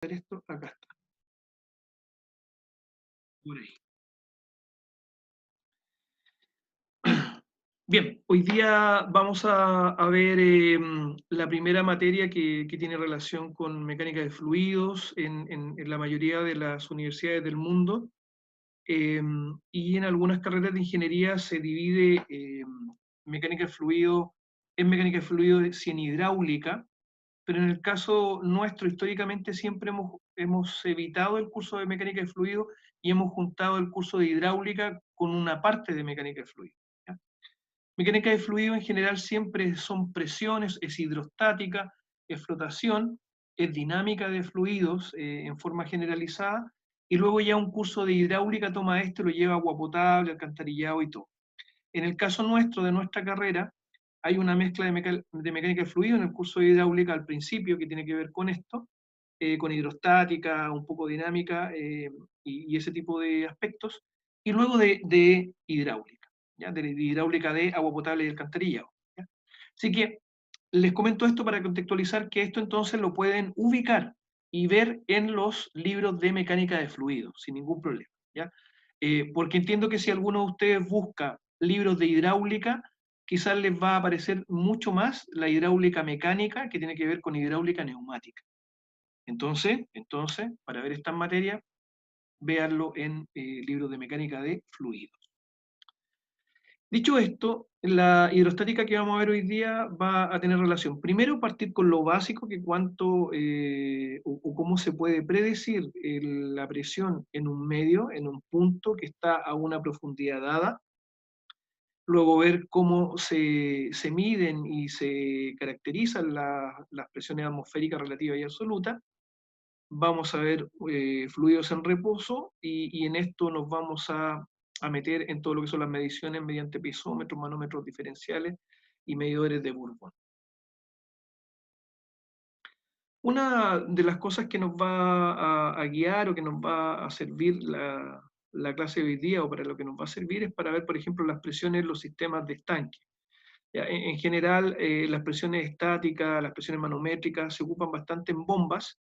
Esto acá está, por ahí. Bien, hoy día vamos a ver la primera materia que tiene relación con mecánica de fluidos en la mayoría de las universidades del mundo. Y en algunas carreras de ingeniería se divide mecánica de fluido en mecánica de fluidos y en hidráulica, pero en el caso nuestro, históricamente siempre hemos evitado el curso de mecánica de fluido y hemos juntado el curso de hidráulica con una parte de mecánica de fluido. ¿Ya? Mecánica de fluido en general siempre son presiones, es hidrostática, es flotación, es dinámica de fluidos en forma generalizada, y luego ya un curso de hidráulica toma esto y lo lleva a agua potable, alcantarillado y todo. En el caso nuestro, de nuestra carrera, hay una mezcla de mecánica de fluido en el curso de hidráulica al principio que tiene que ver con esto, con hidrostática, un poco dinámica y ese tipo de aspectos, y luego de hidráulica, ¿ya? De hidráulica de agua potable y alcantarillado. ¿Ya? Así que les comento esto para contextualizar que esto entonces lo pueden ubicar y ver en los libros de mecánica de fluidos, sin ningún problema. ¿Ya? Porque entiendo que si alguno de ustedes busca libros de hidráulica, quizás les va a aparecer mucho más la hidráulica mecánica que tiene que ver con hidráulica neumática. Entonces, para ver estas materias, véanlo en libros de mecánica de fluidos. Dicho esto, la hidrostática que vamos a ver hoy día va a tener relación. Primero, partir con lo básico, que cuánto o cómo se puede predecir la presión en un medio, en un punto que está a una profundidad dada. Luego ver cómo se miden y se caracterizan las presiones atmosféricas relativas y absolutas. Vamos a ver fluidos en reposo y en esto nos vamos a meter en todo lo que son las mediciones mediante piezómetros, manómetros diferenciales y medidores de Bourbon. Una de las cosas que nos va a guiar o que nos va a servir la clase de hoy día o para lo que nos va a servir es para ver, por ejemplo, las presiones en los sistemas de estanque. Ya, en general, las presiones estáticas, las presiones manométricas se ocupan bastante en bombas,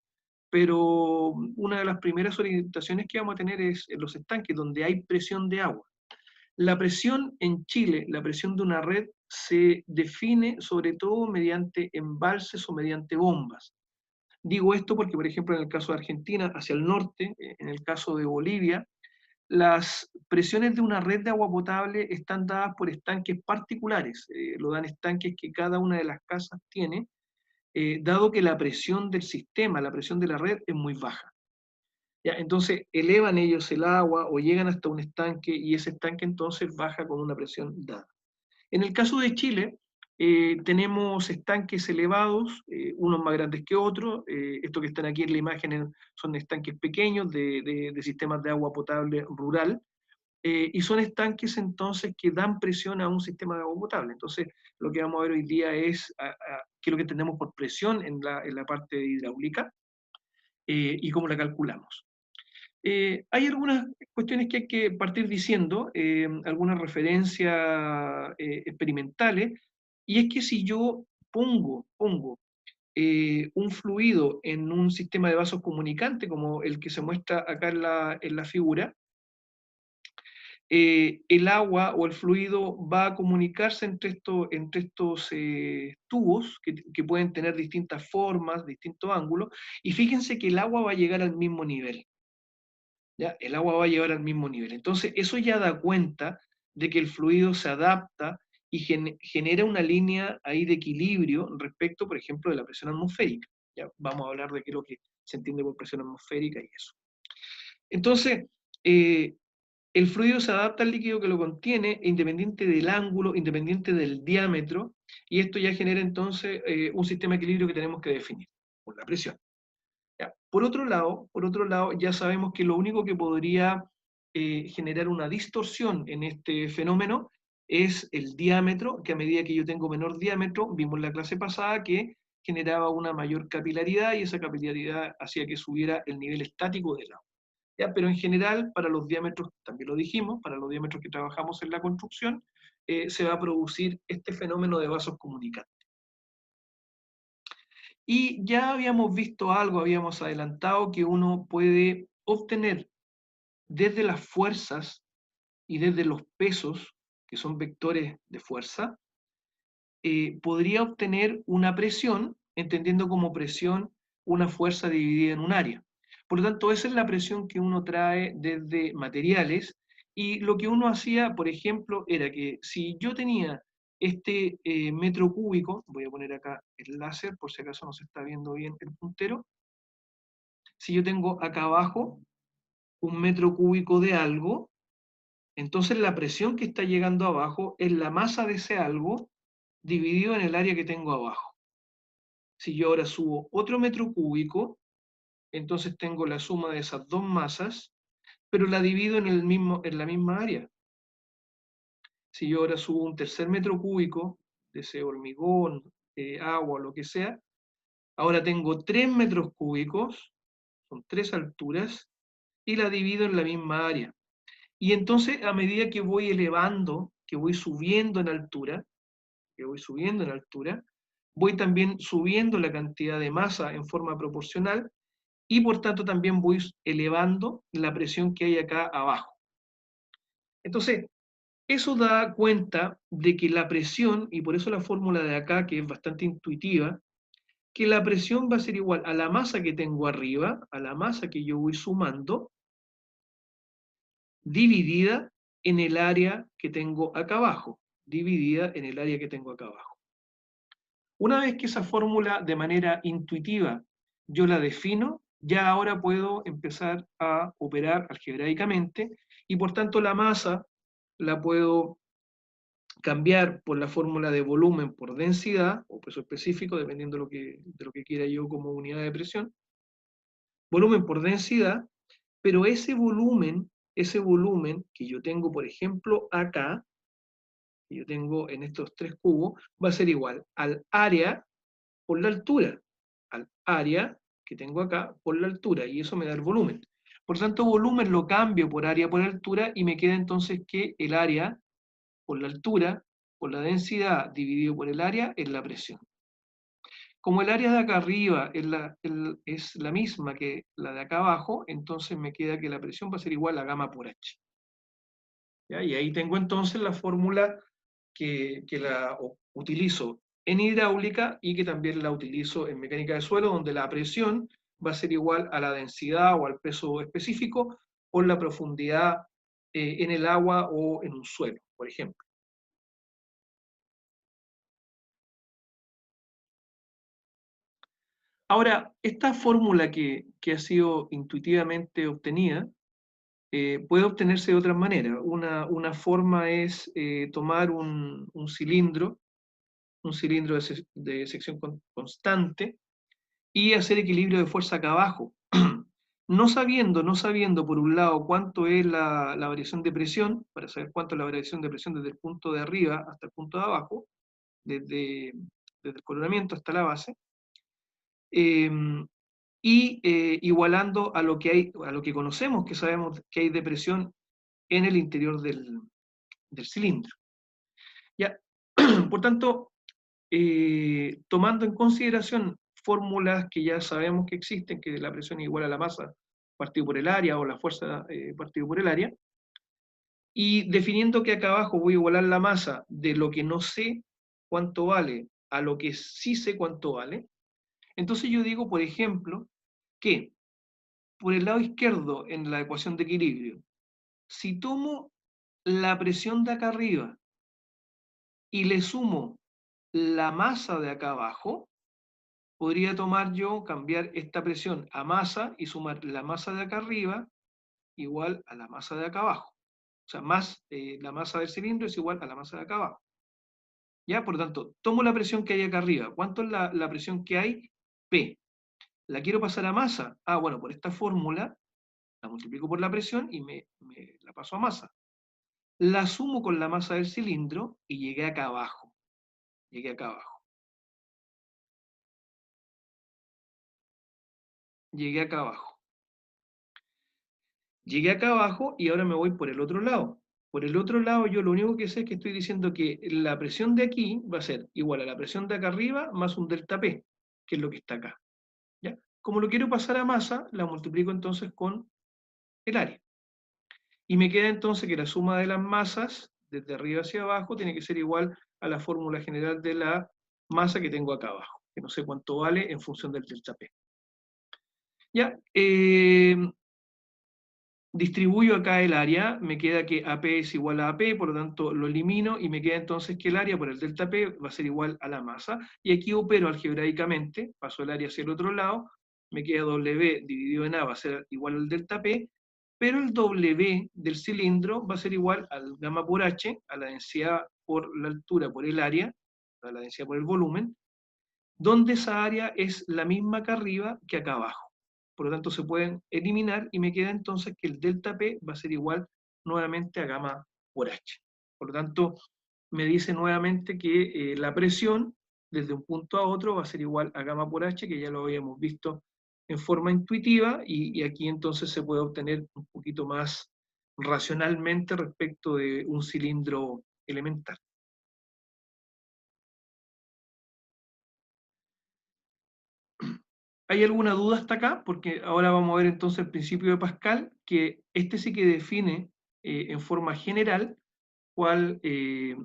pero una de las primeras orientaciones que vamos a tener es en los estanques, donde hay presión de agua. La presión en Chile, la presión de una red, se define sobre todo mediante embalses o mediante bombas. Digo esto porque, por ejemplo, en el caso de Argentina, hacia el norte, en el caso de Bolivia, las presiones de una red de agua potable están dadas por estanques particulares, lo dan estanques que cada una de las casas tiene, dado que la presión del sistema, la presión de la red es muy baja. ¿Ya? Entonces elevan ellos el agua o llegan hasta un estanque y ese estanque entonces baja con una presión dada. En el caso de Chile, tenemos estanques elevados, unos más grandes que otros. Estos que están aquí en la imagen son estanques pequeños de sistemas de agua potable rural. Y son estanques entonces que dan presión a un sistema de agua potable. Entonces, lo que vamos a ver hoy día es qué es lo que entendemos por presión en la parte hidráulica y cómo la calculamos. Hay algunas cuestiones que hay que partir diciendo, algunas referencias experimentales, y es que si yo pongo un fluido en un sistema de vasos comunicantes, como el que se muestra acá en la figura, el agua o el fluido va a comunicarse entre estos tubos que pueden tener distintas formas, distintos ángulos, y fíjense que el agua va a llegar al mismo nivel. ¿Ya? El agua va a llegar al mismo nivel. Entonces, eso ya da cuenta de que el fluido se adapta y genera una línea ahí de equilibrio respecto, por ejemplo, de la presión atmosférica. Ya vamos a hablar de qué es lo que se entiende por presión atmosférica y eso. Entonces, el fluido se adapta al líquido que lo contiene, independiente del ángulo, independiente del diámetro, y esto ya genera entonces un sistema de equilibrio que tenemos que definir, por la presión. Ya. Por otro lado, ya sabemos que lo único que podría generar una distorsión en este fenómeno es el diámetro, que a medida que yo tengo menor diámetro, vimos en la clase pasada que generaba una mayor capilaridad y esa capilaridad hacía que subiera el nivel estático del agua. ¿Ya? Pero en general, para los diámetros, también lo dijimos, para los diámetros que trabajamos en la construcción, se va a producir este fenómeno de vasos comunicantes. Y ya habíamos visto algo, habíamos adelantado que uno puede obtener desde las fuerzas y desde los pesos, que son vectores de fuerza, podría obtener una presión, entendiendo como presión una fuerza dividida en un área. Por lo tanto, esa es la presión que uno trae desde materiales, y lo que uno hacía, por ejemplo, era que si yo tenía este metro cúbico, voy a poner acá el láser por si acaso no se está viendo bien el puntero, si yo tengo acá abajo un metro cúbico de algo, entonces la presión que está llegando abajo es la masa de ese algo dividido en el área que tengo abajo. Si yo ahora subo otro metro cúbico, entonces tengo la suma de esas dos masas, pero la divido en la misma área. Si yo ahora subo un tercer metro cúbico, de ese hormigón, agua, lo que sea, ahora tengo 3 metros cúbicos, son 3 alturas, y la divido en la misma área. Y entonces, a medida que voy elevando, que voy subiendo en altura, voy también subiendo la cantidad de masa en forma proporcional, y por tanto también voy elevando la presión que hay acá abajo. Entonces, eso da cuenta de que la presión, y por eso la fórmula de acá, que es bastante intuitiva, que la presión va a ser igual a la masa que tengo arriba, a la masa que yo voy sumando, dividida en el área que tengo acá abajo, dividida en el área que tengo acá abajo. Una vez que esa fórmula de manera intuitiva yo la defino, ya ahora puedo empezar a operar algebraicamente, y por tanto la masa la puedo cambiar por la fórmula de volumen por densidad, o peso específico, dependiendo de lo que quiera yo como unidad de presión, volumen por densidad, pero ese volumen que yo tengo, por ejemplo, acá, que yo tengo en estos 3 cubos, va a ser igual al área por la altura, al área que tengo acá por la altura, y eso me da el volumen. Por tanto, volumen lo cambio por área por altura, y me queda entonces que el área por la altura, por la densidad dividido por el área, es la presión. Como el área de acá arriba es la misma que la de acá abajo, entonces me queda que la presión va a ser igual a gamma por H. ¿Ya? Y ahí tengo entonces la fórmula que la utilizo en hidráulica, y que también la utilizo en mecánica de suelo, donde la presión va a ser igual a la densidad o al peso específico por la profundidad en el agua o en un suelo, por ejemplo. Ahora, esta fórmula que ha sido intuitivamente obtenida puede obtenerse de otras maneras. Una forma es tomar un cilindro de sección constante, y hacer equilibrio de fuerza acá abajo. No sabiendo por un lado cuánto es la variación de presión, para saber cuánto es la variación de presión desde el punto de arriba hasta el punto de abajo, desde el coronamiento hasta la base, eh, y igualando a lo que conocemos, que sabemos que hay de presión en el interior del cilindro. ¿Ya? Por tanto, tomando en consideración fórmulas que ya sabemos que existen, que la presión es igual a la masa partido por el área, o la fuerza partido por el área, y definiendo que acá abajo voy a igualar la masa de lo que no sé cuánto vale a lo que sí sé cuánto vale, entonces yo digo, por ejemplo, que por el lado izquierdo en la ecuación de equilibrio, si tomo la presión de acá arriba y le sumo la masa de acá abajo, podría tomar yo, cambiar esta presión a masa y sumar la masa de acá arriba igual a la masa de acá abajo. O sea, la masa del cilindro es igual a la masa de acá abajo. ¿Ya? Por lo tanto, tomo la presión que hay acá arriba. ¿Cuánto es la presión que hay? P. ¿La quiero pasar a masa? Ah, bueno, por esta fórmula la multiplico por la presión y me la paso a masa. La sumo con la masa del cilindro y llegué acá abajo. Llegué acá abajo. Llegué acá abajo. Llegué acá abajo y ahora me voy por el otro lado. Por el otro lado, yo lo único que sé es que estoy diciendo que la presión de aquí va a ser igual a la presión de acá arriba más un delta P. que es lo que está acá. ¿Ya? Como lo quiero pasar a masa, la multiplico entonces con el área. Y me queda entonces que la suma de las masas, desde arriba hacia abajo, tiene que ser igual a la fórmula general de la masa que tengo acá abajo, que no sé cuánto vale en función del delta P. Ya, distribuyo acá el área, me queda que AP es igual a AP, por lo tanto lo elimino y me queda entonces que el área por el delta P va a ser igual a la masa. Y aquí opero algebraicamente, paso el área hacia el otro lado, me queda W dividido en A va a ser igual al delta P, pero el W del cilindro va a ser igual al gamma por H, a la densidad por la altura por el área, a la densidad por el volumen, donde esa área es la misma acá arriba que acá abajo. Por lo tanto, se pueden eliminar y me queda entonces que el delta P va a ser igual nuevamente a gamma por H. Por lo tanto, me dice nuevamente que la presión desde un punto a otro va a ser igual a gamma por H, que ya lo habíamos visto en forma intuitiva, y aquí entonces se puede obtener un poquito más racionalmente respecto de un cilindro elemental. ¿Hay alguna duda hasta acá? Porque ahora vamos a ver entonces el principio de Pascal, que este sí que define en forma general cuál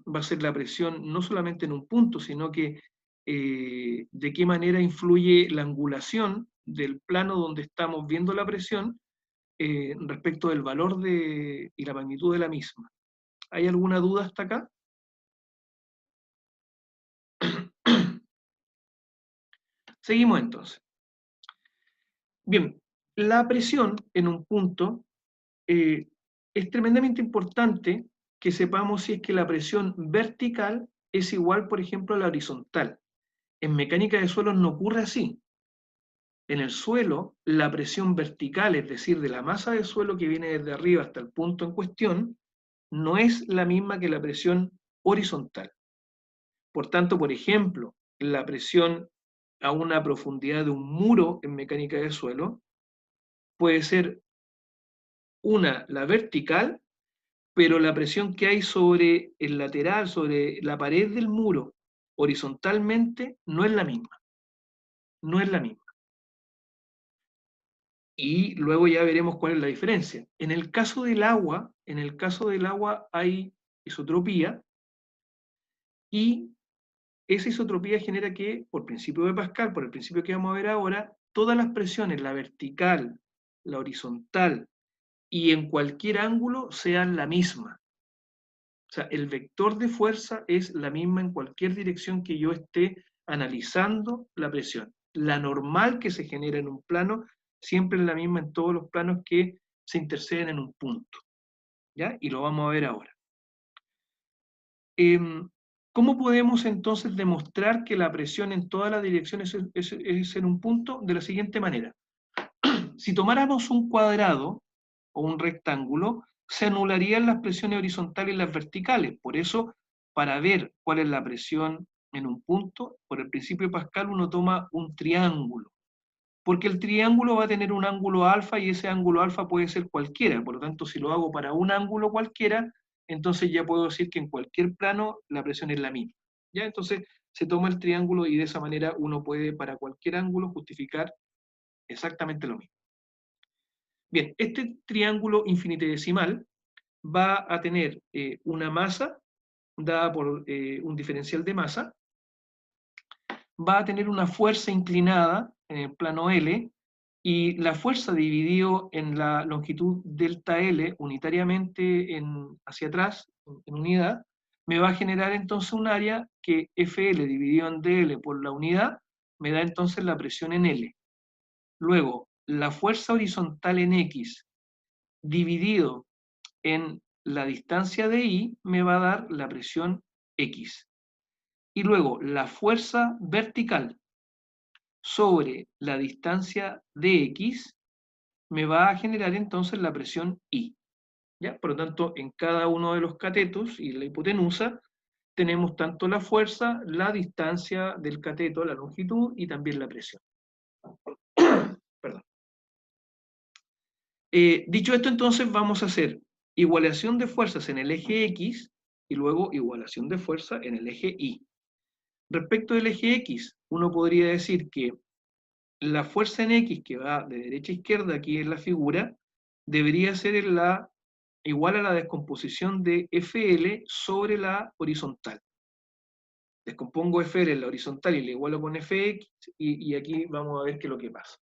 va a ser la presión, no solamente en un punto, sino que de qué manera influye la angulación del plano donde estamos viendo la presión respecto del valor y la magnitud de la misma. ¿Hay alguna duda hasta acá? Seguimos entonces. Bien, la presión en un punto es tremendamente importante que sepamos si es que la presión vertical es igual, por ejemplo, a la horizontal. En mecánica de suelos no ocurre así. En el suelo, la presión vertical, es decir, de la masa del suelo que viene desde arriba hasta el punto en cuestión, no es la misma que la presión horizontal. Por tanto, por ejemplo, la presión a una profundidad de un muro en mecánica de suelo puede ser la vertical, pero la presión que hay sobre el lateral, sobre la pared del muro, horizontalmente, no es la misma. No es la misma. Y luego ya veremos cuál es la diferencia. En el caso del agua hay isotropía, y esa isotropía genera que, por principio de Pascal, por el principio que vamos a ver ahora, todas las presiones, la vertical, la horizontal y en cualquier ángulo, sean la misma. O sea, el vector de fuerza es la misma en cualquier dirección que yo esté analizando la presión. La normal que se genera en un plano siempre es la misma en todos los planos que se interceden en un punto. ¿Ya? Y lo vamos a ver ahora. ¿Cómo podemos entonces demostrar que la presión en todas las direcciones es en un punto? De la siguiente manera. Si tomáramos un cuadrado o un rectángulo, se anularían las presiones horizontales y las verticales. Por eso, para ver cuál es la presión en un punto, por el principio de Pascal uno toma un triángulo, porque el triángulo va a tener un ángulo alfa y ese ángulo alfa puede ser cualquiera. Por lo tanto, si lo hago para un ángulo cualquiera, entonces ya puedo decir que en cualquier plano la presión es la misma. ¿Ya? Entonces se toma el triángulo y de esa manera uno puede para cualquier ángulo justificar exactamente lo mismo. Bien, este triángulo infinitesimal va a tener una masa dada por un diferencial de masa, va a tener una fuerza inclinada en el plano L, y la fuerza dividido en la longitud delta L unitariamente hacia atrás, en unidad, me va a generar entonces un área que FL dividido en DL por la unidad me da entonces la presión en L. Luego, la fuerza horizontal en X dividido en la distancia de Y me va a dar la presión X. Y luego la fuerza vertical sobre la distancia de X me va a generar entonces la presión I. ¿Ya? Por lo tanto, en cada uno de los catetos y la hipotenusa tenemos tanto la fuerza, la distancia del cateto, la longitud y también la presión. Perdón. Dicho esto, entonces vamos a hacer igualación de fuerzas en el eje X y luego igualación de fuerza en el eje Y. Respecto del eje X, uno podría decir que la fuerza en X que va de derecha a izquierda aquí en la figura debería ser igual a la descomposición de FL sobre la horizontal. Descompongo FL en la horizontal y le igualo con FX, y aquí vamos a ver qué es lo que pasa.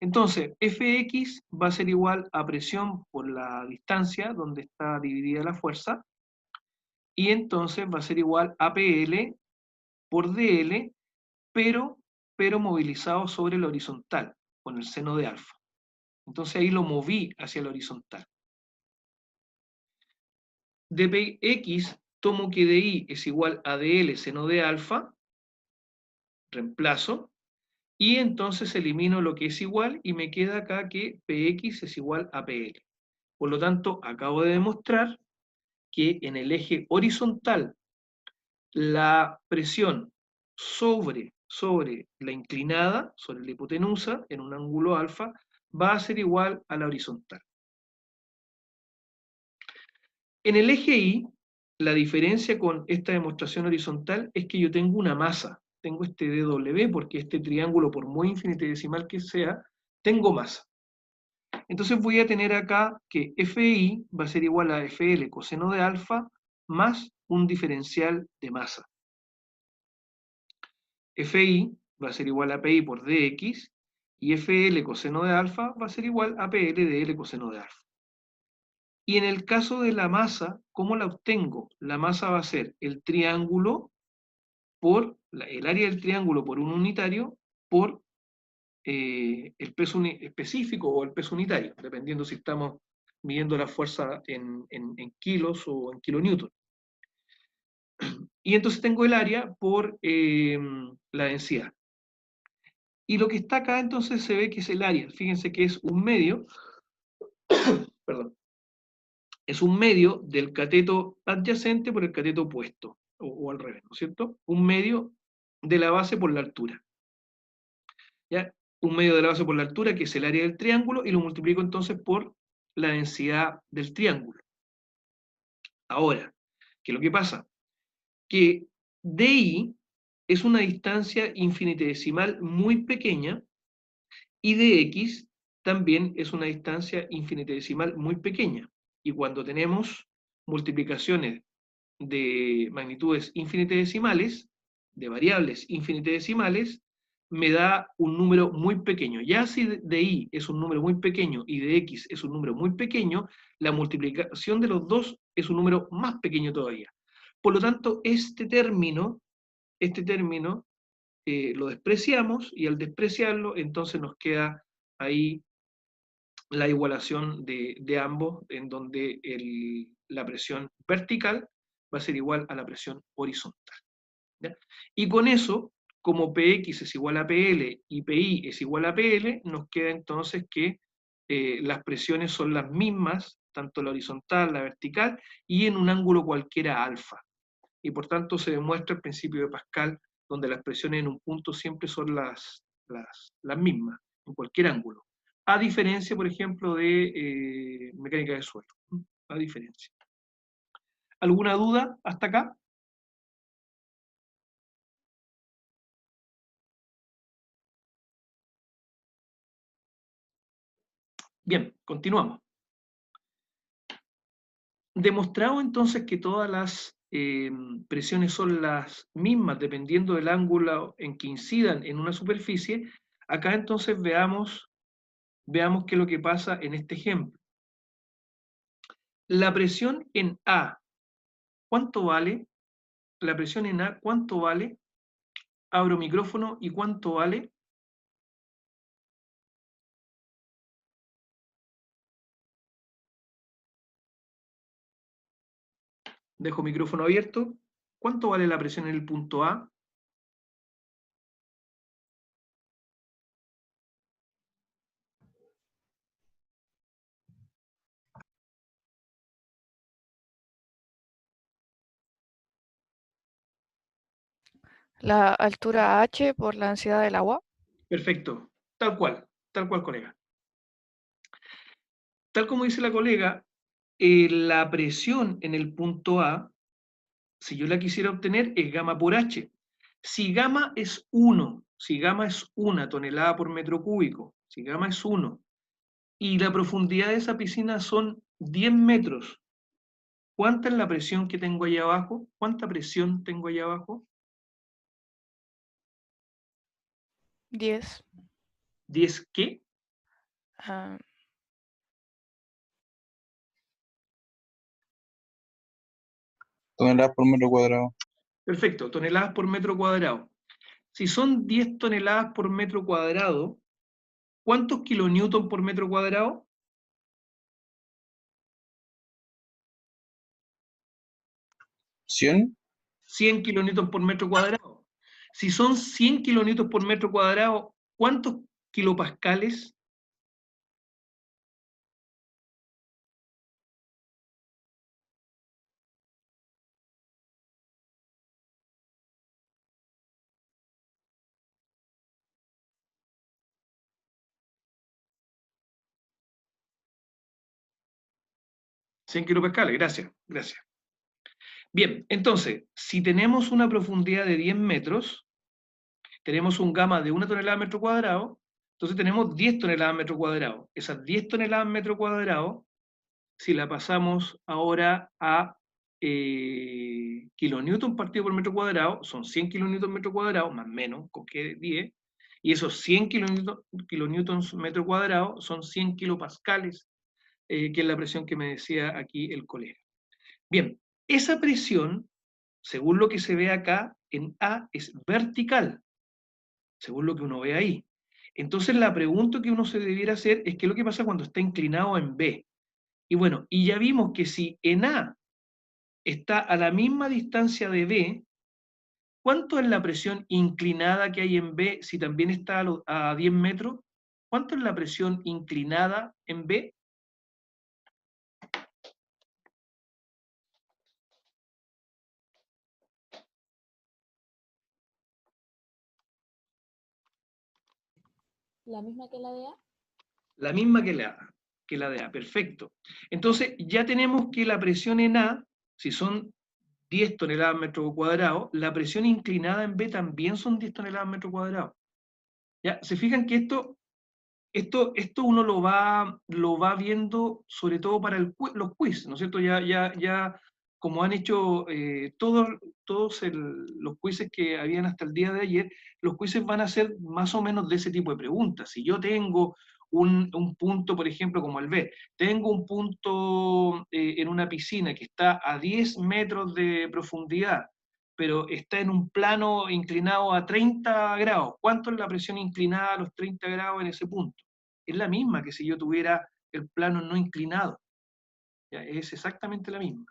Entonces, Fx va a ser igual a presión por la distancia donde está dividida la fuerza, y entonces va a ser igual a PL por DL, pero movilizado sobre la horizontal, con el seno de alfa. Entonces ahí lo moví hacia la horizontal. De Px tomo que DI es igual a DL seno de alfa, reemplazo, y entonces elimino lo que es igual y me queda acá que Px es igual a PL. Por lo tanto, acabo de demostrar que en el eje horizontal la presión sobre la inclinada, sobre la hipotenusa, en un ángulo alfa, va a ser igual a la horizontal. En el eje Y, la diferencia con esta demostración horizontal es que yo tengo una masa, tengo este dW, porque este triángulo, por muy infinitesimal que sea, tengo masa. Entonces voy a tener acá que FI va a ser igual a FL coseno de alfa más un diferencial de masa. FI va a ser igual a PI por DX, y FL coseno de alfa va a ser igual a PL de L coseno de alfa. Y en el caso de la masa, ¿cómo la obtengo? La masa va a ser el triángulo por el área del triángulo por un unitario por el peso específico o el peso unitario, dependiendo si estamos midiendo la fuerza en kilos o en kilonewton. Y entonces tengo el área por la densidad. Y lo que está acá entonces se ve que es el área. Fíjense que es un medio, perdón, es un medio del cateto adyacente por el cateto opuesto, o al revés, ¿no es cierto? Un medio de la base por la altura. ¿Ya? Un medio de la base por la altura, que es el área del triángulo, y lo multiplico entonces por la densidad del triángulo. Ahora, ¿qué es lo que pasa? Que DI es una distancia infinitesimal muy pequeña, y dx también es una distancia infinitesimal muy pequeña. Y cuando tenemos multiplicaciones de magnitudes infinitesimales, de variables infinitesimales, me da un número muy pequeño. Ya si de y es un número muy pequeño y de x es un número muy pequeño, la multiplicación de los dos es un número más pequeño todavía. Por lo tanto, este término lo despreciamos, y al despreciarlo, entonces nos queda ahí la igualación de ambos, en donde la presión vertical va a ser igual a la presión horizontal. ¿Ya? Y con eso, como Px es igual a PL y Pi es igual a PL, nos queda entonces que las presiones son las mismas, tanto la horizontal, la vertical, y en un ángulo cualquiera alfa. Y por tanto se demuestra el principio de Pascal, donde las presiones en un punto siempre son las mismas, en cualquier ángulo. A diferencia, por ejemplo, de mecánica de suelo. A diferencia. ¿Alguna duda hasta acá? Bien, continuamos. Demostrado entonces que todas las presiones son las mismas dependiendo del ángulo en que incidan en una superficie, acá entonces veamos qué es lo que pasa en este ejemplo. La presión en A, ¿cuánto vale? La presión en A, ¿cuánto vale? Abro micrófono, ¿y cuánto vale? Dejo micrófono abierto. ¿Cuánto vale la presión en el punto A? La altura h por la densidad del agua. Perfecto. Tal cual, colega. Tal como dice la colega, la presión en el punto A, si yo la quisiera obtener, es gamma por H. Si gamma es 1, si gamma es 1 tonelada por metro cúbico, si gamma es 1, y la profundidad de esa piscina son 10 metros, ¿cuánta es la presión que tengo allá abajo? ¿Cuánta presión tengo allá abajo? 10. ¿10 qué? ah, Toneladas por metro cuadrado. Perfecto, toneladas por metro cuadrado. Si son 10 toneladas por metro cuadrado, ¿cuántos kilonewton por metro cuadrado? 100. 100 kilonewton por metro cuadrado. Si son 100 kilonewton por metro cuadrado, ¿cuántos kilopascales? ¿100 kilopascales? Gracias, gracias. Bien, entonces, si tenemos una profundidad de 10 metros, tenemos un gamma de 1 tonelada metro cuadrado, entonces tenemos 10 toneladas metro cuadrado. Esas 10 toneladas metro cuadrado, si la pasamos ahora a kilonewton partido por metro cuadrado, son 100 kilonewton metro cuadrado, más o menos, con que 10, y esos 100 kilonewtons metro cuadrado son 100 kilopascales, que es la presión que me decía aquí el colega. Bien, esa presión, según lo que se ve acá, en A es vertical, según lo que uno ve ahí. Entonces la pregunta que uno se debiera hacer es qué es lo que pasa cuando está inclinado en B. Y bueno, y ya vimos que si en A está a la misma distancia de B, ¿cuánto es la presión inclinada que hay en B si también está a 10 metros? ¿Cuánto es la presión inclinada en B? ¿La misma que la de A? La misma que la de A, perfecto. Entonces ya tenemos que la presión en A, si son 10 toneladas metro cuadrado, la presión inclinada en B también son 10 toneladas metro cuadrado. ¿Ya? Se fijan que esto uno lo va viendo sobre todo para los quiz, ¿no es cierto? Ya como han hecho todos los quizzes que habían hasta el día de ayer, los quizzes van a ser más o menos de ese tipo de preguntas. Si yo tengo un punto, por ejemplo, como el B, tengo un punto en una piscina que está a 10 metros de profundidad, pero está en un plano inclinado a 30 grados. ¿Cuánto es la presión inclinada a los 30 grados en ese punto? Es la misma que si yo tuviera el plano no inclinado. ¿Ya? Es exactamente la misma.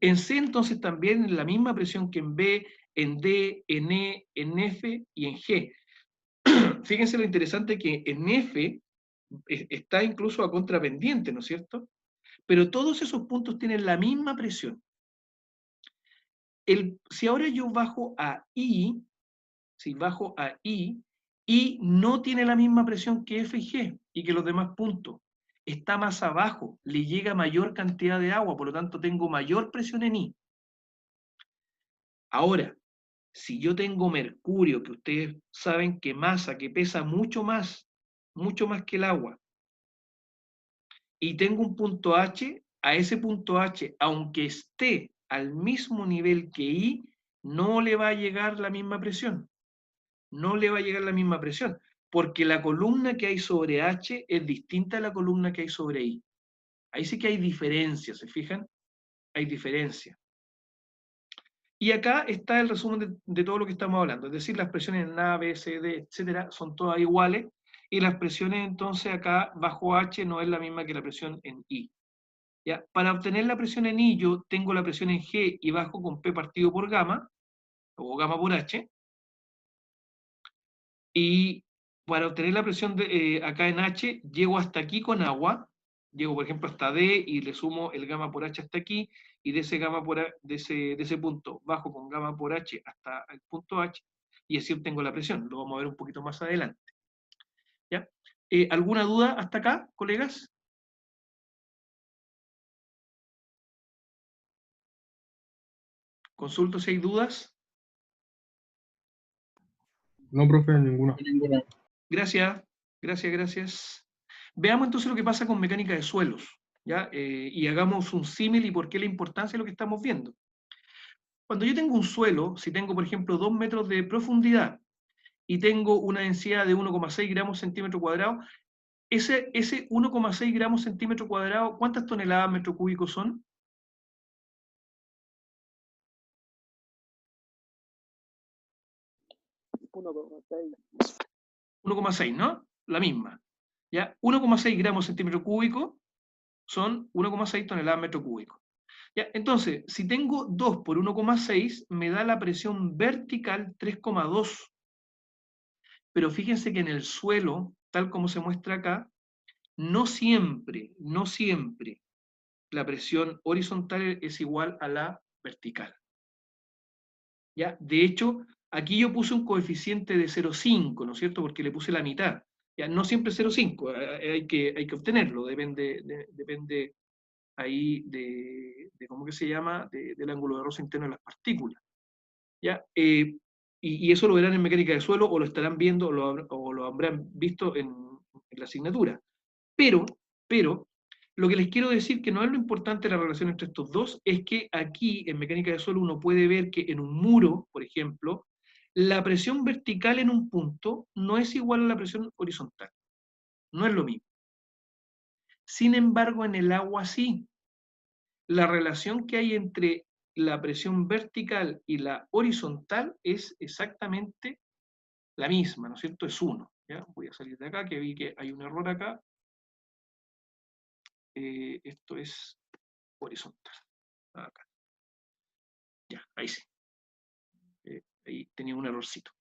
En C entonces también la misma presión que en B, en D, en E, en F y en G. Fíjense lo interesante que en F está incluso a contrapendiente, ¿no es cierto? Pero todos esos puntos tienen la misma presión. Si ahora yo bajo a I, si bajo a I no tiene la misma presión que F y G y que los demás puntos. Está más abajo, le llega mayor cantidad de agua, por lo tanto tengo mayor presión en I. Ahora, si yo tengo mercurio, que ustedes saben que masa, que pesa mucho más que el agua, y tengo un punto H, a ese punto H, aunque esté al mismo nivel que I, no le va a llegar la misma presión. No le va a llegar la misma presión, porque la columna que hay sobre H es distinta a la columna que hay sobre I. Ahí sí que hay diferencia, ¿se fijan? Hay diferencia. Y acá está el resumen de todo lo que estamos hablando, es decir, las presiones en A, B, C, D, etcétera, son todas iguales, y las presiones entonces acá bajo H no es la misma que la presión en I. ¿Ya? Para obtener la presión en I, yo tengo la presión en G y bajo con P partido por gamma, o gamma por H, y para obtener la presión acá en H, llego hasta aquí con agua, llego por ejemplo hasta D y le sumo el gamma por H hasta aquí, y de ese, de ese punto bajo con gamma por H hasta el punto H, y así obtengo la presión. Lo vamos a ver un poquito más adelante. ¿Ya? ¿Alguna duda hasta acá, colegas? Consulto si hay dudas. No, profe, ninguna. Gracias, gracias. Veamos entonces lo que pasa con mecánica de suelos, ¿ya? Y hagamos un símil y por qué la importancia de lo que estamos viendo. Cuando yo tengo un suelo, si tengo, por ejemplo, 2 metros de profundidad y tengo una densidad de 1,6 gramos centímetro cuadrado, ese 1,6 gramos centímetro cuadrado, ¿cuántas toneladas metro cúbico son? 1,6, ¿no? La misma. ¿Ya? 1,6 gramos centímetro cúbico son 1,6 toneladas metro cúbico. ¿Ya? Entonces, si tengo 2 por 1,6, me da la presión vertical 3,2. Pero fíjense que en el suelo, tal como se muestra acá, no siempre la presión horizontal es igual a la vertical. ¿Ya? De hecho, aquí yo puse un coeficiente de 0,5, ¿no es cierto? Porque le puse la mitad. ¿Ya? No siempre 0,5, hay que obtenerlo, depende ahí de ¿cómo que se llama? Del ángulo de roce interno de las partículas. ¿Ya? Y eso lo verán en mecánica de suelo, o lo estarán viendo, o lo habrán visto en la asignatura. Pero, lo que les quiero decir, que no es lo importante la relación entre estos dos, es que aquí, en mecánica de suelo, uno puede ver que en un muro, por ejemplo, la presión vertical en un punto no es igual a la presión horizontal. No es lo mismo. Sin embargo, en el agua sí. La relación que hay entre la presión vertical y la horizontal es exactamente la misma, ¿no es cierto? Es 1. ¿Ya? Voy a salir de acá, que vi que hay un error acá. Esto es horizontal. Acá. Ya, ahí sí. Ahí tenía un errorcito.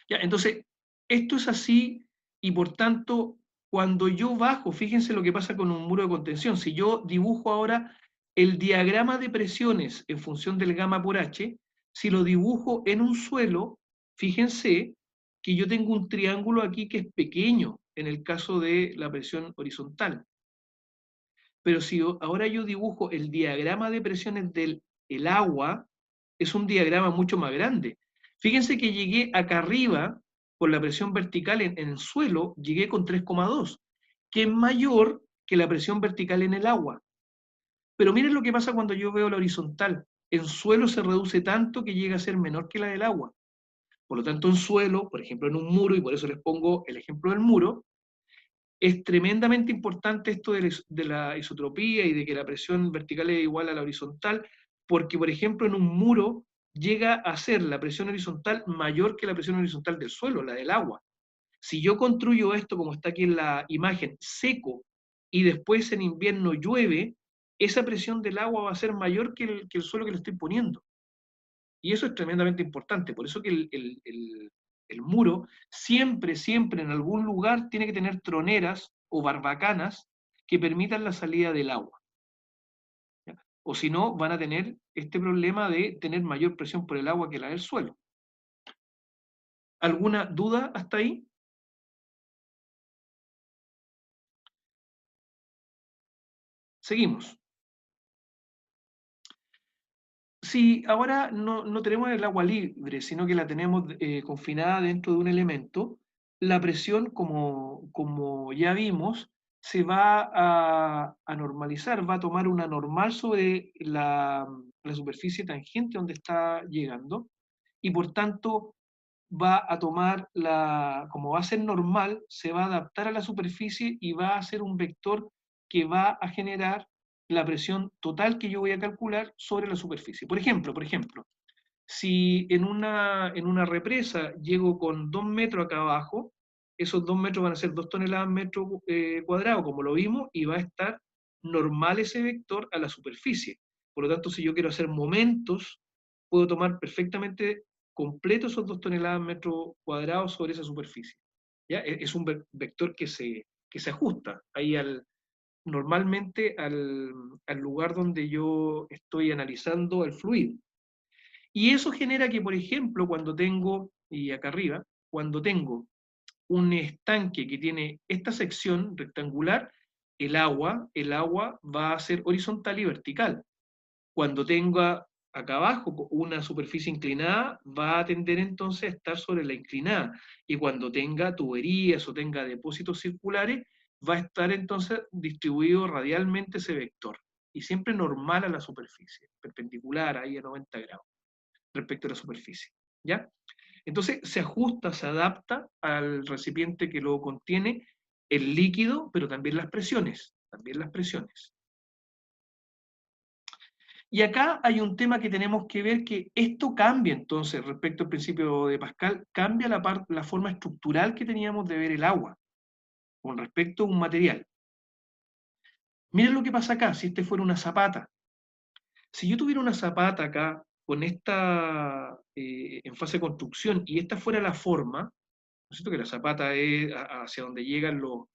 Ya, entonces, esto es así y por tanto, cuando yo bajo, fíjense lo que pasa con un muro de contención. Si yo dibujo ahora el diagrama de presiones en función del gamma por H, si lo dibujo en un suelo, fíjense que yo tengo un triángulo aquí que es pequeño en el caso de la presión horizontal. Pero si ahora yo dibujo el diagrama de presiones del agua, es un diagrama mucho más grande. Fíjense que llegué acá arriba, con la presión vertical en el suelo, llegué con 3,2, que es mayor que la presión vertical en el agua. Pero miren lo que pasa cuando yo veo la horizontal. En suelo se reduce tanto que llega a ser menor que la del agua. Por lo tanto, en suelo, por ejemplo en un muro, y por eso les pongo el ejemplo del muro, es tremendamente importante esto de la isotropía y de que la presión vertical es igual a la horizontal, porque, por ejemplo, en un muro llega a ser la presión horizontal mayor que la presión horizontal del suelo, la del agua. Si yo construyo esto, como está aquí en la imagen, seco, y después en invierno llueve, esa presión del agua va a ser mayor que el suelo que le estoy poniendo. Y eso es tremendamente importante. Por eso que el muro siempre en algún lugar tiene que tener troneras o barbacanas que permitan la salida del agua. ¿Ya? O si no, van a tener este problema de tener mayor presión por el agua que la del suelo. ¿Alguna duda hasta ahí? Seguimos. Si ahora no tenemos el agua libre, sino que la tenemos confinada dentro de un elemento, la presión, como ya vimos, se va a normalizar, va a tomar una normal sobre la superficie tangente donde está llegando, y por tanto va a tomar como va a ser normal, se va a adaptar a la superficie y va a ser un vector que va a generar la presión total que yo voy a calcular sobre la superficie. Por ejemplo, si en una represa llego con 2 metros acá abajo, esos 2 metros van a ser 2 toneladas metro cuadrado, como lo vimos, y va a estar normal ese vector a la superficie. Por lo tanto, si yo quiero hacer momentos, puedo tomar perfectamente completo esos 2 toneladas metro cuadrado sobre esa superficie. ¿Ya? Es un vector que se ajusta ahí normalmente al lugar donde yo estoy analizando el fluido. Y eso genera que, por ejemplo, cuando tengo, y acá arriba, cuando tengo un estanque que tiene esta sección rectangular, el agua va a ser horizontal y vertical. Cuando tenga Acá abajo, una superficie inclinada va a tender entonces a estar sobre la inclinada. Y cuando tenga tuberías o tenga depósitos circulares, va a estar entonces distribuido radialmente ese vector. Y siempre normal a la superficie, perpendicular ahí a 90 grados respecto a la superficie. ¿Ya? Entonces se ajusta, se adapta al recipiente que lo contiene el líquido, pero también las presiones. También las presiones. Y acá hay un tema que tenemos que ver, que esto cambia entonces respecto al principio de Pascal, cambia la forma estructural que teníamos de ver el agua con respecto a un material. Miren lo que pasa acá, si este fuera una zapata. Si yo tuviera una zapata acá con esta en fase de construcción y esta fuera la forma, ¿no es cierto? Que la zapata es hacia donde llegan los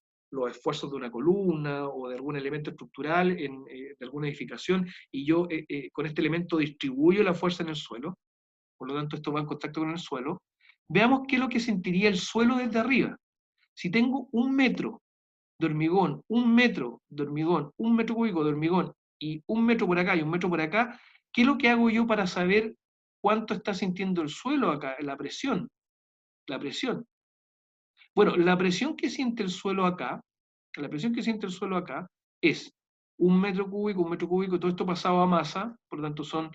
esfuerzos de una columna o de algún elemento estructural de alguna edificación, y yo con este elemento distribuyo la fuerza en el suelo, por lo tanto esto va en contacto con el suelo. Veamos qué es lo que sentiría el suelo desde arriba. Si tengo 1 metro de hormigón, 1 metro de hormigón, 1 metro cúbico de hormigón, y 1 metro por acá y 1 metro por acá, ¿qué es lo que hago yo para saber cuánto está sintiendo el suelo acá? La presión. La presión. Bueno, la presión que siente el suelo acá, la presión que siente el suelo acá es 1 metro cúbico, todo esto pasado a masa, por lo tanto son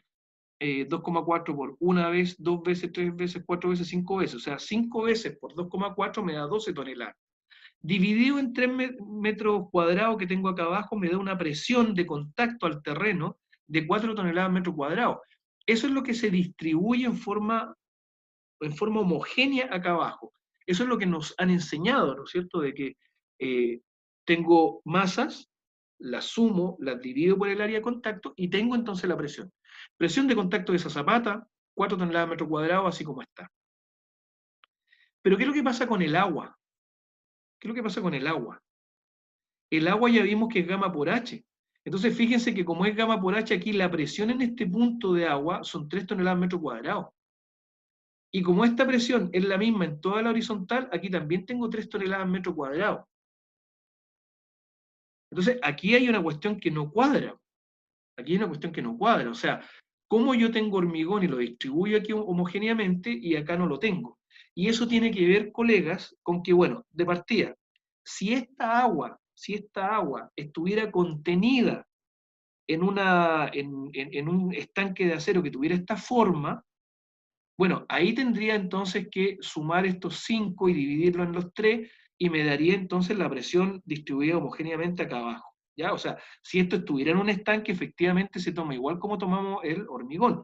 2,4 por una vez, 2 veces, 3 veces, 4 veces, 5 veces. O sea, 5 veces por 2,4 me da 12 toneladas. Dividido en 3 metros cuadrados que tengo acá abajo, me da una presión de contacto al terreno de 4 toneladas metro cuadrado. Eso es lo que se distribuye en forma homogénea acá abajo. Eso es lo que nos han enseñado, ¿no es cierto? De que tengo masas, las sumo, las divido por el área de contacto y tengo entonces la presión. Presión de contacto de esa zapata, 4 toneladas metro cuadrado, así como está. Pero ¿qué es lo que pasa con el agua? ¿Qué es lo que pasa con el agua? El agua ya vimos que es gamma por H. Entonces fíjense que como es gamma por H, aquí la presión en este punto de agua son 3 toneladas metro cuadrado. Y como esta presión es la misma en toda la horizontal, aquí también tengo 3 toneladas metro cuadrado. Entonces, aquí hay una cuestión que no cuadra. Aquí hay una cuestión que no cuadra. O sea, ¿cómo yo tengo hormigón y lo distribuyo aquí homogéneamente y acá no lo tengo? Y eso tiene que ver, colegas, con que, bueno, de partida, si esta agua estuviera contenida en un estanque de acero que tuviera esta forma, bueno, ahí tendría entonces que sumar estos 5 y dividirlo en los 3 y me daría entonces la presión distribuida homogéneamente acá abajo. ¿Ya? O sea, si esto estuviera en un estanque, efectivamente se toma igual como tomamos el hormigón,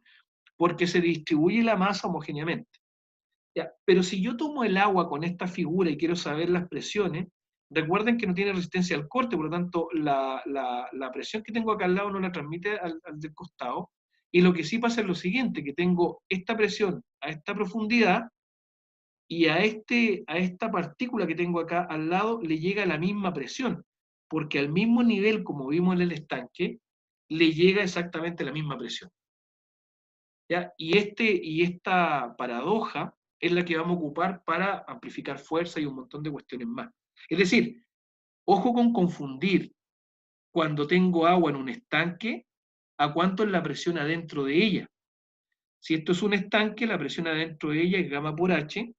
porque se distribuye la masa homogéneamente. ¿Ya? Pero si yo tomo el agua con esta figura y quiero saber las presiones, recuerden que no tiene resistencia al corte, por lo tanto la presión que tengo acá al lado no la transmite al del costado, y lo que sí pasa es lo siguiente, que tengo esta presión a esta profundidad y a esta partícula que tengo acá al lado le llega la misma presión, porque al mismo nivel como vimos en el estanque, le llega exactamente la misma presión. ¿Ya? Y esta paradoja es la que vamos a ocupar para amplificar fuerza y un montón de cuestiones más. Es decir, ojo con confundir cuando tengo agua en un estanque a cuánto es la presión adentro de ella. Si esto es un estanque, la presión adentro de ella es gamma por H,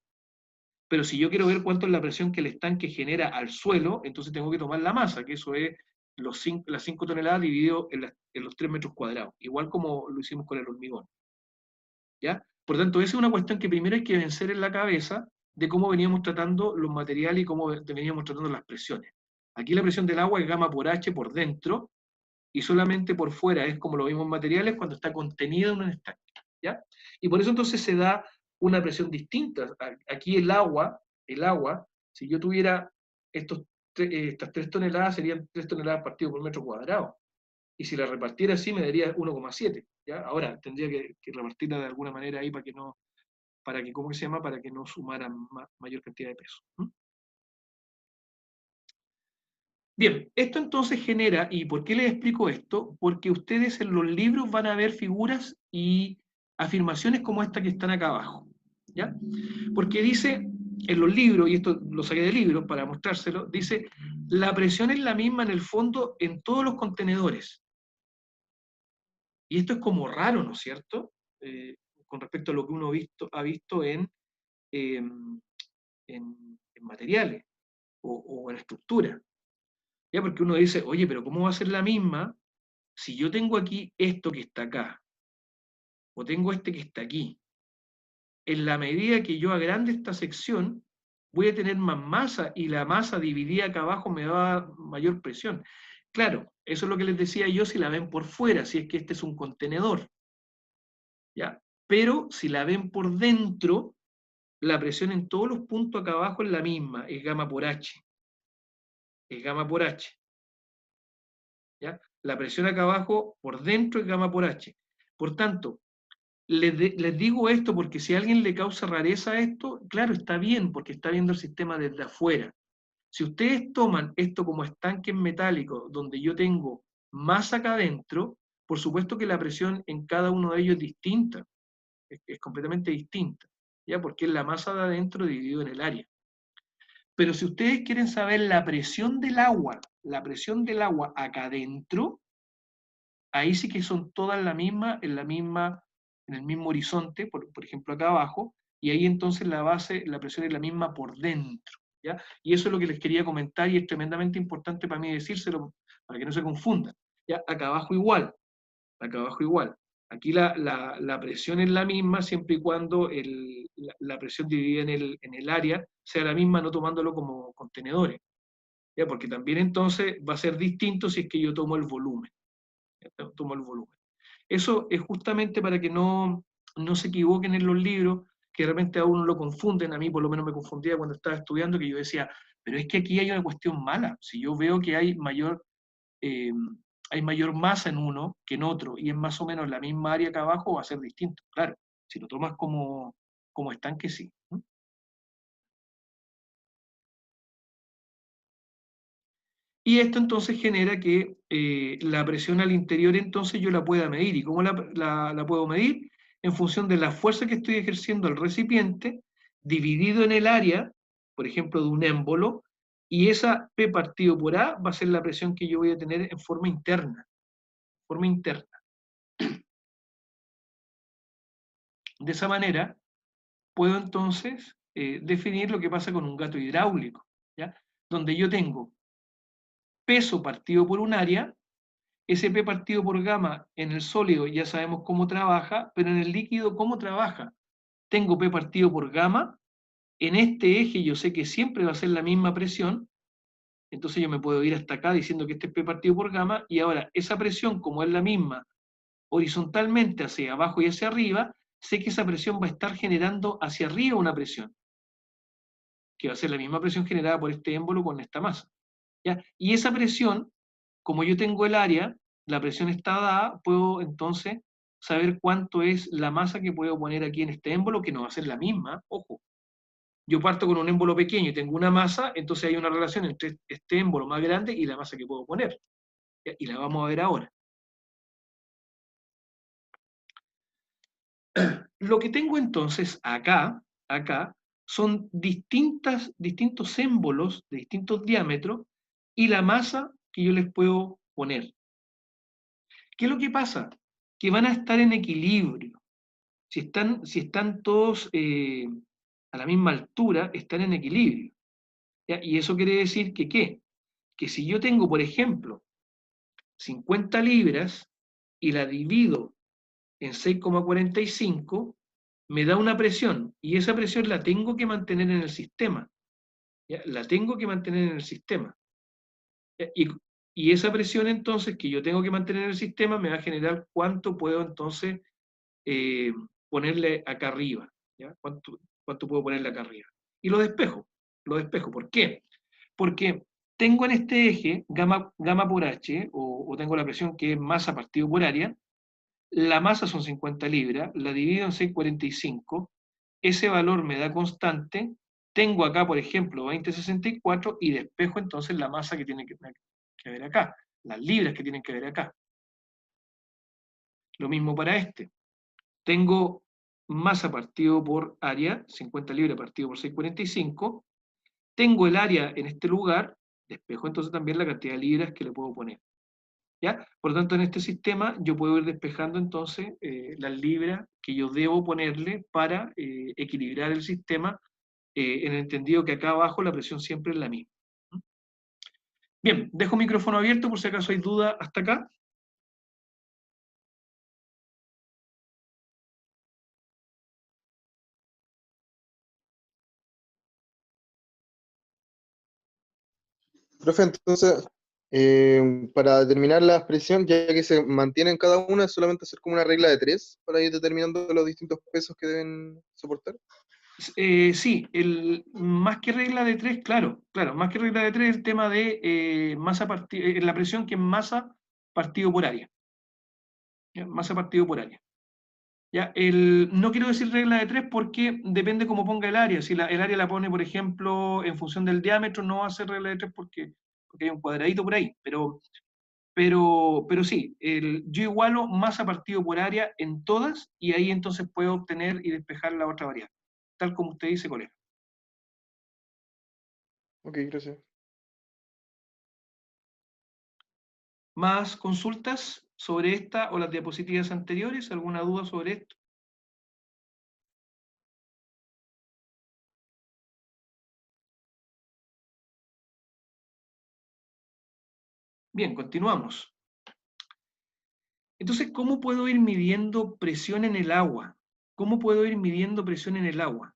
pero si yo quiero ver cuánto es la presión que el estanque genera al suelo, entonces tengo que tomar la masa, que eso es las 5 toneladas dividido en los 3 metros cuadrados, igual como lo hicimos con el hormigón. ¿Ya? Por tanto, esa es una cuestión que primero hay que vencer en la cabeza de cómo veníamos tratando los materiales y cómo veníamos tratando las presiones. Aquí la presión del agua es gamma por H por dentro, y solamente por fuera es como lo vimos en materiales cuando está contenida en un estanque. ¿Ya? Y por eso entonces se da una presión distinta. Aquí el agua, si yo tuviera estas 3 toneladas, serían 3 toneladas partido por metro cuadrado. Y si la repartiera así, me daría 1,7. ¿Ya? Ahora tendría que repartirla de alguna manera ahí ¿cómo se llama? Para que no sumaran mayor cantidad de peso. Bien, esto entonces genera, ¿y por qué les explico esto? Porque ustedes en los libros van a ver figuras y afirmaciones como esta que están acá abajo, ¿ya? Porque dice, en los libros, y esto lo saqué de libros para mostrárselo, dice, la presión es la misma en el fondo en todos los contenedores. Y esto es como raro, ¿no es cierto? Con respecto a lo que uno ha visto em, en materiales o en estructura. ¿Ya? Porque uno dice, oye, pero ¿cómo va a ser la misma si yo tengo aquí esto que está acá, o tengo este que está aquí? En la medida que yo agrande esta sección, voy a tener más masa y la masa dividida acá abajo me va a dar mayor presión. Claro, eso es lo que les decía yo si la ven por fuera, si es que este es un contenedor. ¿Ya? Pero si la ven por dentro, la presión en todos los puntos acá abajo es la misma, es gamma por H. Es gamma por H. ¿Ya? La presión acá abajo por dentro es gamma por H. Por tanto, les digo esto porque si a alguien le causa rareza esto, claro, está bien, porque está viendo el sistema desde afuera. Si ustedes toman esto como estanques metálicos, donde yo tengo masa acá adentro, por supuesto que la presión en cada uno de ellos es distinta, es completamente distinta, ¿ya? Porque es la masa de adentro dividido en el área. Pero si ustedes quieren saber la presión del agua acá adentro, ahí sí que son todas en el mismo horizonte, por ejemplo acá abajo, y ahí entonces la presión es la misma por dentro. ¿Ya? Y eso es lo que les quería comentar y es tremendamente importante para mí decírselo, para que no se confundan. ¿Ya? Acá abajo igual. Aquí la presión es la misma siempre y cuando la presión dividida en el área sea la misma, no tomándolo como contenedores. ¿Ya? Porque también entonces va a ser distinto si es que yo tomo el volumen. Tomo el volumen. Eso es justamente para que no se equivoquen en los libros, que de repente a uno lo confunden, a mí por lo menos me confundía cuando estaba estudiando, que yo decía, pero es que aquí hay una cuestión mala, si yo veo que eh, hay mayor masa en uno que en otro, y es más o menos la misma área acá abajo, va a ser distinto, claro, si lo tomas como estanque, sí. Y esto entonces genera que la presión al interior entonces yo la pueda medir. ¿Y cómo la puedo medir? En función de la fuerza que estoy ejerciendo al recipiente, dividido en el área, por ejemplo, de un émbolo, y esa P partido por A va a ser la presión que yo voy a tener en forma interna. Forma interna. De esa manera, puedo entonces definir lo que pasa con un gato hidráulico, ¿ya? Donde yo tengo peso partido por un área. SP partido por gamma en el sólido ya sabemos cómo trabaja, pero en el líquido, ¿cómo trabaja? Tengo P partido por gamma, en este eje yo sé que siempre va a ser la misma presión, entonces yo me puedo ir hasta acá diciendo que este es P partido por gamma, y ahora esa presión, como es la misma horizontalmente hacia abajo y hacia arriba, sé que esa presión va a estar generando hacia arriba una presión, que va a ser la misma presión generada por este émbolo con esta masa. ¿Ya? Y esa presión, como yo tengo el área, la presión está dada, puedo entonces saber cuánto es la masa que puedo poner aquí en este émbolo, que no va a ser la misma, ojo. Yo parto con un émbolo pequeño y tengo una masa, entonces hay una relación entre este émbolo más grande y la masa que puedo poner. ¿Ya? Y la vamos a ver ahora. Lo que tengo entonces acá, son distintos émbolos de distintos diámetros y la masa que yo les puedo poner. ¿Qué es lo que pasa? Que van a estar en equilibrio. Si están todos a la misma altura, están en equilibrio. ¿Ya? Y eso quiere decir que, ¿qué? Que si yo tengo, por ejemplo, 50 libras y la divido en 6,45, me da una presión, y esa presión la tengo que mantener en el sistema. ¿Ya? La tengo que mantener en el sistema. ¿Ya? Y esa presión entonces que yo tengo que mantener en el sistema me va a generar cuánto puedo entonces eh, ponerle acá arriba. ¿Ya? ¿Cuánto puedo ponerle acá arriba? Y lo despejo. ¿Por qué? Porque tengo en este eje gamma por H, o tengo la presión que es masa partido por área, la masa son 50 libras, la divido en 6,45, ese valor me da constante, tengo acá, por ejemplo, 20,64 y despejo entonces la masa que tiene que haber acá, las libras que tienen que haber acá. Lo mismo para este. Tengo masa partido por área, 50 libras partido por 6,45. Tengo el área en este lugar, despejo entonces también la cantidad de libras que le puedo poner. ¿ya? Por lo tanto, en este sistema yo puedo ir despejando entonces las libras que yo debo ponerle para equilibrar el sistema, en el entendido que acá abajo la presión siempre es la misma. Bien, dejo micrófono abierto por si acaso hay duda hasta acá. Profe, entonces, para determinar la presión, ya que se mantienen cada una, ¿es solamente hacer como una regla de tres para ir determinando los distintos pesos que deben soportar? Sí, más que regla de tres, claro, más que regla de tres, el tema de la presión que es masa partido por área. ¿Ya? Masa partido por área. ¿Ya? No quiero decir regla de tres porque depende cómo ponga el área. Si el área la pone, por ejemplo, en función del diámetro, no va a ser regla de tres porque hay un cuadradito por ahí. Pero sí, yo igualo masa partido por área en todas y ahí entonces puedo obtener y despejar la otra variable. Tal como usted dice, colega. Ok, gracias. ¿Más consultas sobre esta o las diapositivas anteriores? ¿Alguna duda sobre esto? Bien, continuamos. Entonces, ¿cómo puedo ir midiendo presión en el agua? ¿Cómo puedo ir midiendo presión en el agua?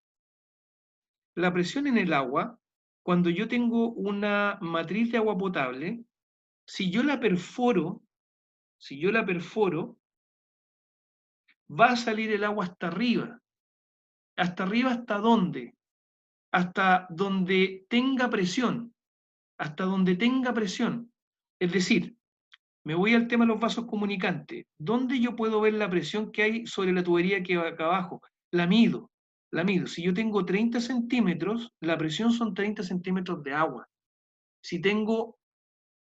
La presión en el agua, cuando yo tengo una matriz de agua potable, si yo la perforo, va a salir el agua hasta arriba. ¿Hasta arriba hasta dónde? Hasta donde tenga presión. Hasta donde tenga presión. Es decir, me voy al tema de los vasos comunicantes. ¿Dónde yo puedo ver la presión que hay sobre la tubería que va acá abajo? La mido. La mido. Si yo tengo 30 centímetros, la presión son 30 centímetros de agua. Si tengo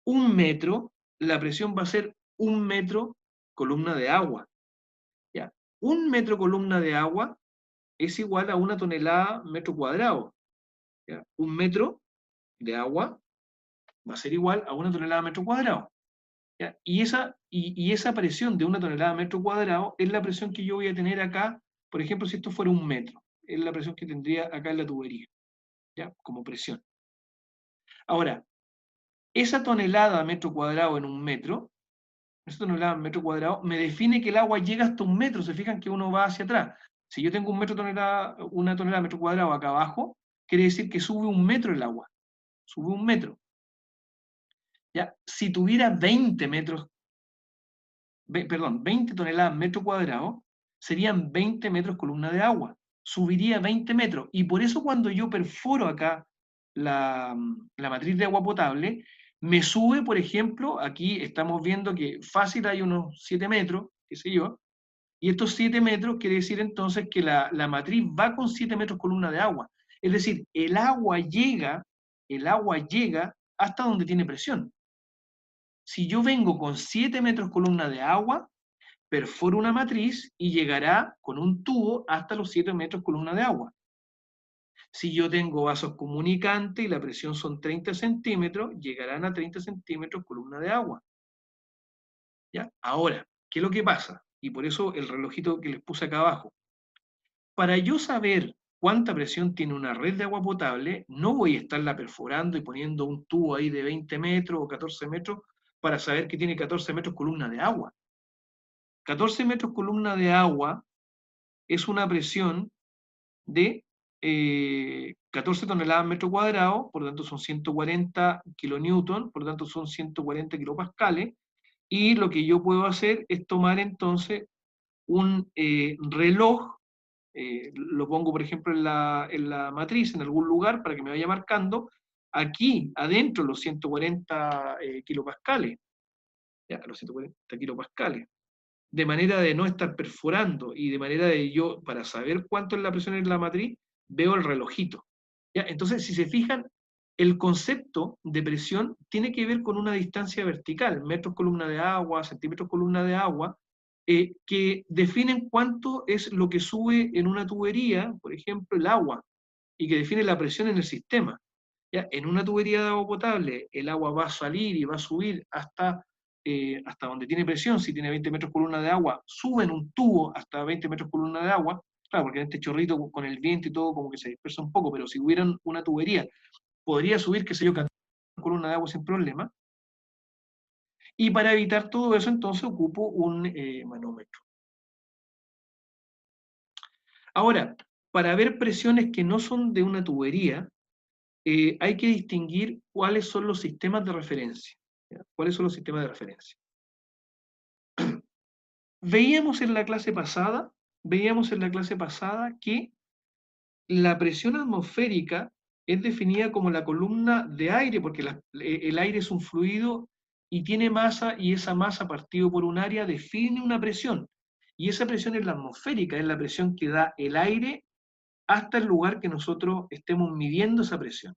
1 metro, la presión va a ser 1 metro columna de agua. ¿Ya? 1 metro columna de agua es igual a 1 tonelada metro cuadrado. ¿Ya? 1 metro de agua va a ser igual a 1 tonelada metro cuadrado. ¿Ya? Y esa presión de 1 tonelada metro cuadrado es la presión que yo voy a tener acá, por ejemplo, si esto fuera 1 metro, es la presión que tendría acá en la tubería, ¿ya? Como presión. Ahora, esa tonelada metro cuadrado en 1 metro, esa tonelada metro cuadrado, me define que el agua llega hasta 1 metro. Se fijan que uno va hacia atrás. Si yo tengo 1 tonelada metro cuadrado acá abajo, quiere decir que sube 1 metro el agua. Sube 1 metro. ¿Ya? Si tuviera 20 metros, perdón, 20 toneladas metro cuadrado, serían 20 metros columna de agua. Subiría 20 metros. Y por eso cuando yo perforo acá la matriz de agua potable, me sube, por ejemplo, aquí estamos viendo que fácil hay unos 7 metros, qué sé yo, y estos 7 metros quiere decir entonces que la matriz va con 7 metros columna de agua. Es decir, el agua llega hasta donde tiene presión. Si yo vengo con 7 metros columna de agua, perforo una matriz y llegará con un tubo hasta los 7 metros columna de agua. Si yo tengo vasos comunicantes y la presión son 30 centímetros, llegarán a 30 centímetros columna de agua. ¿Ya? Ahora, ¿qué es lo que pasa? Y por eso el relojito que les puse acá abajo. Para yo saber cuánta presión tiene una red de agua potable, no voy a estarla perforando y poniendo un tubo ahí de 20 metros o 14 metros para saber que tiene 14 metros columna de agua. 14 metros columna de agua es una presión de 14 toneladas metro cuadrado, por lo tanto son 140 kilonewton, por lo tanto son 140 kilopascales, y lo que yo puedo hacer es tomar entonces un reloj, lo pongo por ejemplo en la matriz, en algún lugar, para que me vaya marcando, aquí adentro los 140 kilopascales, ya, los 140 kilopascales, de manera de no estar perforando y de manera de yo, para saber cuánto es la presión en la matriz, veo el relojito. ¿Ya? Entonces, si se fijan, el concepto de presión tiene que ver con una distancia vertical, metros columna de agua, centímetros columna de agua, que definen cuánto es lo que sube en una tubería, por ejemplo, el agua, y que define la presión en el sistema. ¿Ya? En una tubería de agua potable, el agua va a salir y va a subir hasta hasta donde tiene presión, si tiene 20 metros columna de agua, suben un tubo hasta 20 metros columna de agua, claro, porque en este chorrito con el viento y todo como que se dispersa un poco, pero si hubiera una tubería, podría subir, qué sé yo, 14 columna de agua sin problema. Y para evitar todo eso, entonces ocupo un manómetro. Ahora, para ver presiones que no son de una tubería, hay que distinguir cuáles son los sistemas de referencia. ¿Ya? ¿Cuáles son los sistemas de referencia? Veíamos en la clase pasada que la presión atmosférica es definida como la columna de aire, porque el aire es un fluido y tiene masa, y esa masa partido por un área define una presión. Y esa presión es la atmosférica, es la presión que da el aire hasta el lugar que nosotros estemos midiendo esa presión.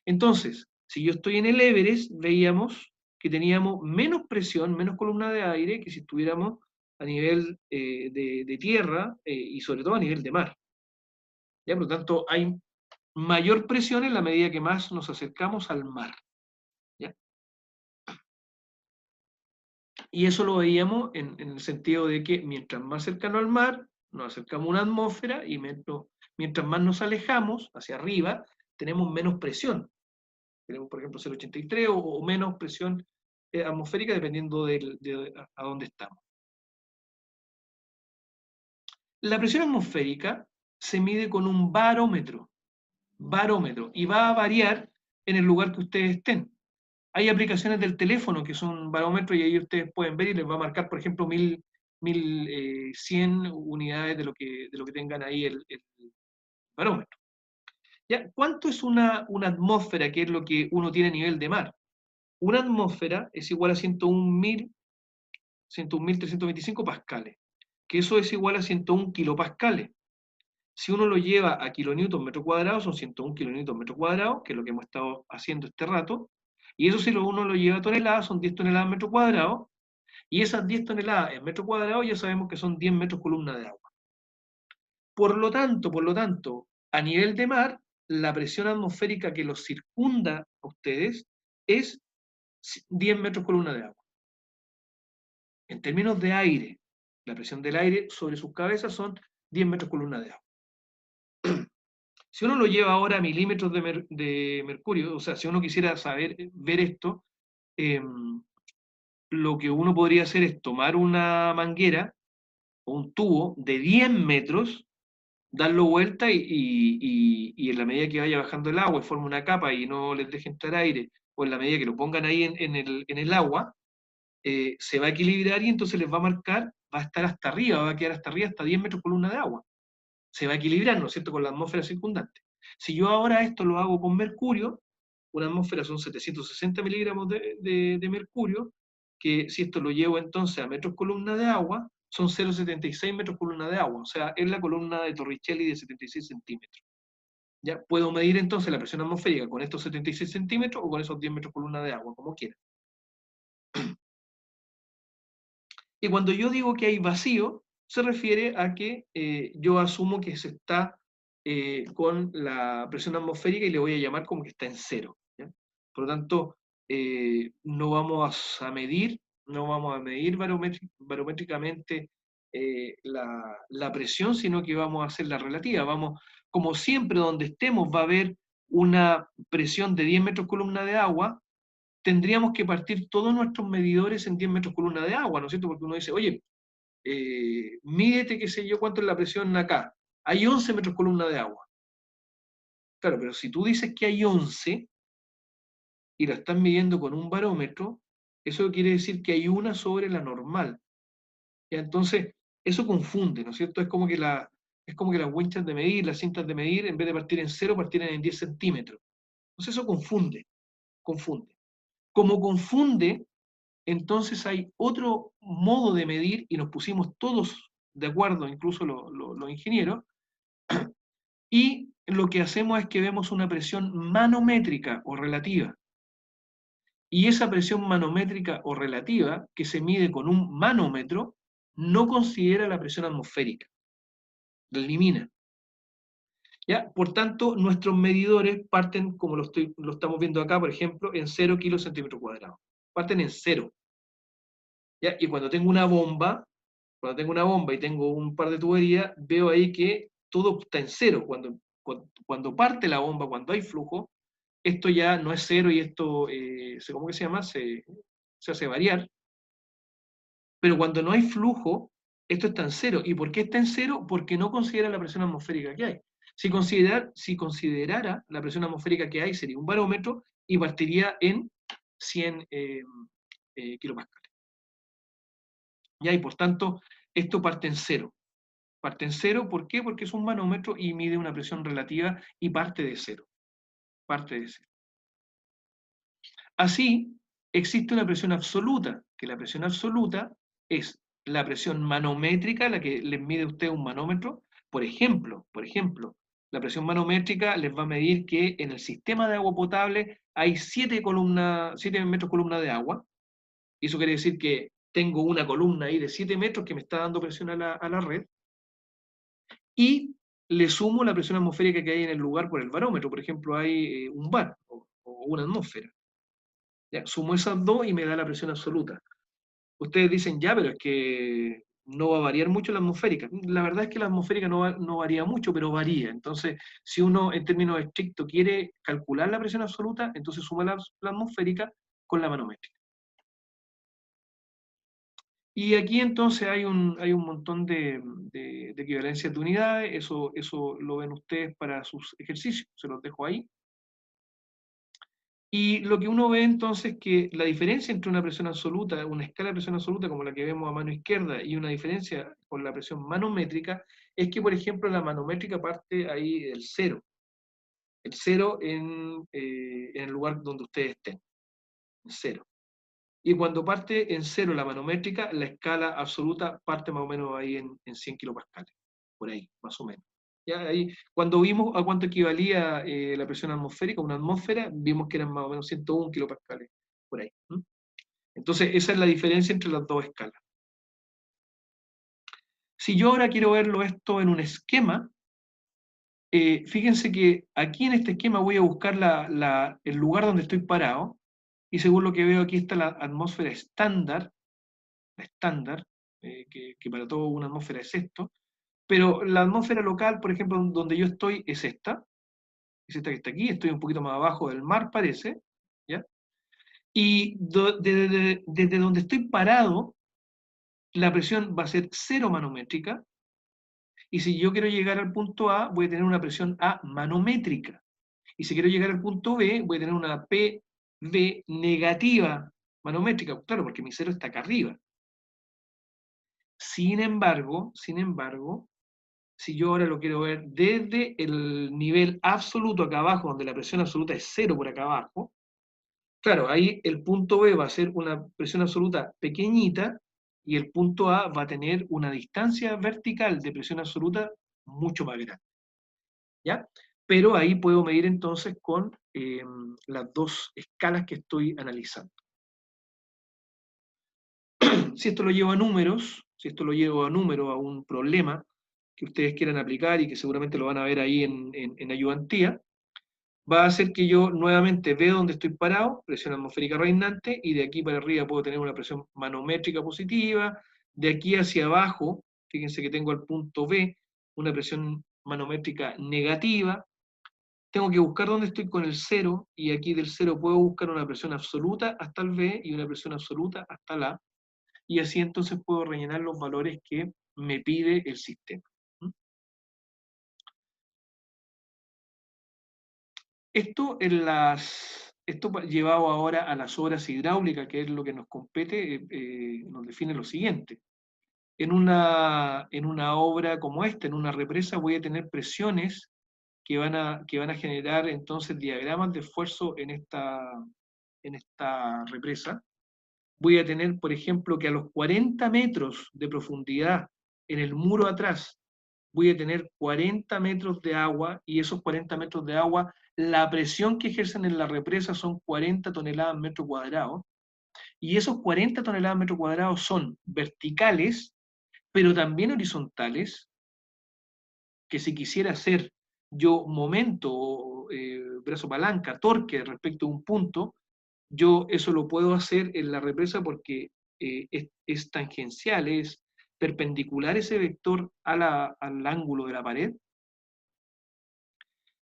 Entonces, si yo estoy en el Everest, veíamos que teníamos menos presión, menos columna de aire que si estuviéramos a nivel de tierra y sobre todo a nivel de mar. ¿Ya? Por lo tanto, hay mayor presión en la medida que más nos acercamos al mar. ¿Ya? Y eso lo veíamos en el sentido de que mientras más cercano al mar, nos acercamos a una atmósfera, y mientras más nos alejamos hacia arriba, tenemos menos presión. Tenemos, por ejemplo, 0,83 o menos presión atmosférica dependiendo a dónde estamos. La presión atmosférica se mide con un barómetro, y va a variar en el lugar que ustedes estén. Hay aplicaciones del teléfono que son barómetros y ahí ustedes pueden ver y les va a marcar, por ejemplo, 1100 unidades de lo que tengan ahí el barómetro. ¿Ya? ¿Cuánto es una atmósfera, que es lo que uno tiene a nivel de mar? Una atmósfera es igual a 101.325 pascales, que eso es igual a 101 kilopascales. Si uno lo lleva a kilonewton metro cuadrado, son 101 kilonewton metro cuadrado, que es lo que hemos estado haciendo este rato, y eso si uno lo lleva a toneladas, son 10 toneladas metro cuadrado, y esas 10 toneladas en metro cuadrado ya sabemos que son 10 metros columna de agua. Por lo tanto, a nivel de mar, la presión atmosférica que los circunda a ustedes es 10 metros columna de agua. En términos de aire, la presión del aire sobre sus cabezas son 10 metros columna de agua. Si uno lo lleva ahora a milímetros de mercurio, o sea, si uno quisiera ver esto, lo que uno podría hacer es tomar una manguera o un tubo de 10 metros, darlo vuelta y en la medida que vaya bajando el agua y forma una capa y no les deje entrar aire, o en la medida que lo pongan ahí en el agua, se va a equilibrar y entonces les va a marcar, va a estar hasta arriba, va a quedar hasta arriba, hasta 10 metros columna de agua. Se va a equilibrar, ¿no es cierto?, con la atmósfera circundante. Si yo ahora esto lo hago con mercurio, una atmósfera son 760 miligramos de mercurio, que si esto lo llevo entonces a metros columna de agua, son 0,76 metros columna de agua, o sea, es la columna de Torricelli de 76 centímetros. ¿Ya? Puedo medir entonces la presión atmosférica con estos 76 centímetros o con esos 10 metros columna de agua, como quiera. Y cuando yo digo que hay vacío, se refiere a que yo asumo que se está con la presión atmosférica y le voy a llamar como que está en cero. ¿Ya? Por lo tanto, no vamos a medir barométricamente la presión, sino que vamos a hacer la relativa. Como siempre, donde estemos va a haber una presión de 10 metros columna de agua, tendríamos que partir todos nuestros medidores en 10 metros columna de agua, ¿no es cierto? Porque uno dice, oye, mídete, qué sé yo, cuánto es la presión acá. Hay 11 metros columna de agua. Claro, pero si tú dices que hay 11 y la estás midiendo con un barómetro, eso quiere decir que hay una sobre la normal. ¿Ya? Entonces, eso confunde, ¿no es cierto? Es como que las winchas de medir, las cintas de medir, en vez de partir en 0, partirán en 10 centímetros. Entonces eso confunde. Como confunde, entonces hay otro modo de medir, y nos pusimos todos de acuerdo, incluso los ingenieros, y lo que hacemos es que vemos una presión manométrica o relativa. Y esa presión manométrica o relativa, que se mide con un manómetro, no considera la presión atmosférica, la elimina. ¿Ya? Por tanto, nuestros medidores parten, como lo estamos viendo acá, por ejemplo, en 0 kilos centímetro cuadrado. parten en cero. ¿Ya? Y cuando tengo una bomba y tengo un par de tuberías, veo ahí que todo está en cero. Cuando parte la bomba, cuando hay flujo, esto ya no es cero y esto, ¿cómo que se llama? Se hace variar. Pero cuando no hay flujo, esto está en cero. ¿Y por qué está en cero? Porque no considera la presión atmosférica que hay. Si considerara la presión atmosférica que hay, sería un barómetro y partiría en 100 kilopascales. ¿Ya? Y por tanto, esto parte en cero. Parte en cero, ¿por qué? Porque es un manómetro y mide una presión relativa y parte de cero. Parte de cero. Así, existe una presión absoluta, que la presión absoluta es la presión manométrica, la que les mide usted un manómetro. Por ejemplo, la presión manométrica les va a medir que en el sistema de agua potable hay 7 metros columna de agua. Y eso quiere decir que tengo una columna ahí de 7 metros que me está dando presión a la red. Y le sumo la presión atmosférica que hay en el lugar por el barómetro. Por ejemplo, hay un bar o una atmósfera. ¿Ya? Sumo esas dos y me da la presión absoluta. Ustedes dicen, ya, pero es que no va a variar mucho la atmosférica. La verdad es que la atmosférica no varía mucho, pero varía. Entonces, si uno en términos estrictos quiere calcular la presión absoluta, entonces suma la atmosférica con la manométrica. Y aquí entonces hay un montón de equivalencias de unidades, eso lo ven ustedes para sus ejercicios, se los dejo ahí. Y lo que uno ve entonces que la diferencia entre una presión absoluta, una escala de presión absoluta como la que vemos a mano izquierda y una diferencia con la presión manométrica, es que por ejemplo la manométrica parte ahí del cero. El cero en el lugar donde ustedes estén. Cero. Y cuando parte en cero la manométrica, la escala absoluta parte más o menos ahí en 100 kilopascales. Por ahí, más o menos. ¿Ya? Ahí, cuando vimos a cuánto equivalía la presión atmosférica, una atmósfera, vimos que eran más o menos 101 kilopascales, por ahí. Entonces, esa es la diferencia entre las dos escalas. Si yo ahora quiero verlo esto en un esquema, fíjense que aquí en este esquema voy a buscar el lugar donde estoy parado, y según lo que veo aquí está la atmósfera estándar, que para todo una atmósfera es esto, pero la atmósfera local, por ejemplo, donde yo estoy, es esta que está aquí, estoy un poquito más abajo del mar, parece, ¿ya? Y desde donde estoy parado, la presión va a ser cero manométrica, y si yo quiero llegar al punto A, voy a tener una presión A manométrica, y si quiero llegar al punto B, voy a tener una PV negativa manométrica, claro, porque mi cero está acá arriba. Sin embargo, si yo ahora lo quiero ver desde el nivel absoluto acá abajo, donde la presión absoluta es cero por acá abajo, claro, ahí el punto B va a ser una presión absoluta pequeñita y el punto A va a tener una distancia vertical de presión absoluta mucho más grande. ¿Ya? Pero ahí puedo medir entonces con las dos escalas que estoy analizando. Si esto lo llevo a números, a un problema que ustedes quieran aplicar y que seguramente lo van a ver ahí en ayudantía, va a hacer que yo nuevamente veo dónde estoy parado, presión atmosférica reinante, y de aquí para arriba puedo tener una presión manométrica positiva, de aquí hacia abajo, fíjense que tengo al punto B, una presión manométrica negativa, tengo que buscar dónde estoy con el cero, y aquí del cero puedo buscar una presión absoluta hasta el B y una presión absoluta hasta el A, y así entonces puedo rellenar los valores que me pide el sistema. Esto llevado ahora a las obras hidráulicas, que es lo que nos compete, nos define lo siguiente. En una obra como esta, en una represa, voy a tener presiones que van a generar entonces diagramas de esfuerzo en esta represa. Voy a tener, por ejemplo, que a los 40 metros de profundidad en el muro atrás, voy a tener 40 metros de agua, y esos 40 metros de agua, la presión que ejercen en la represa son 40 toneladas metro cuadrado, y esos 40 toneladas metro cuadrado son verticales, pero también horizontales, que si quisiera hacer yo momento, brazo palanca, torque respecto a un punto, yo eso lo puedo hacer en la represa porque es tangencial, es perpendicular ese vector al ángulo de la pared,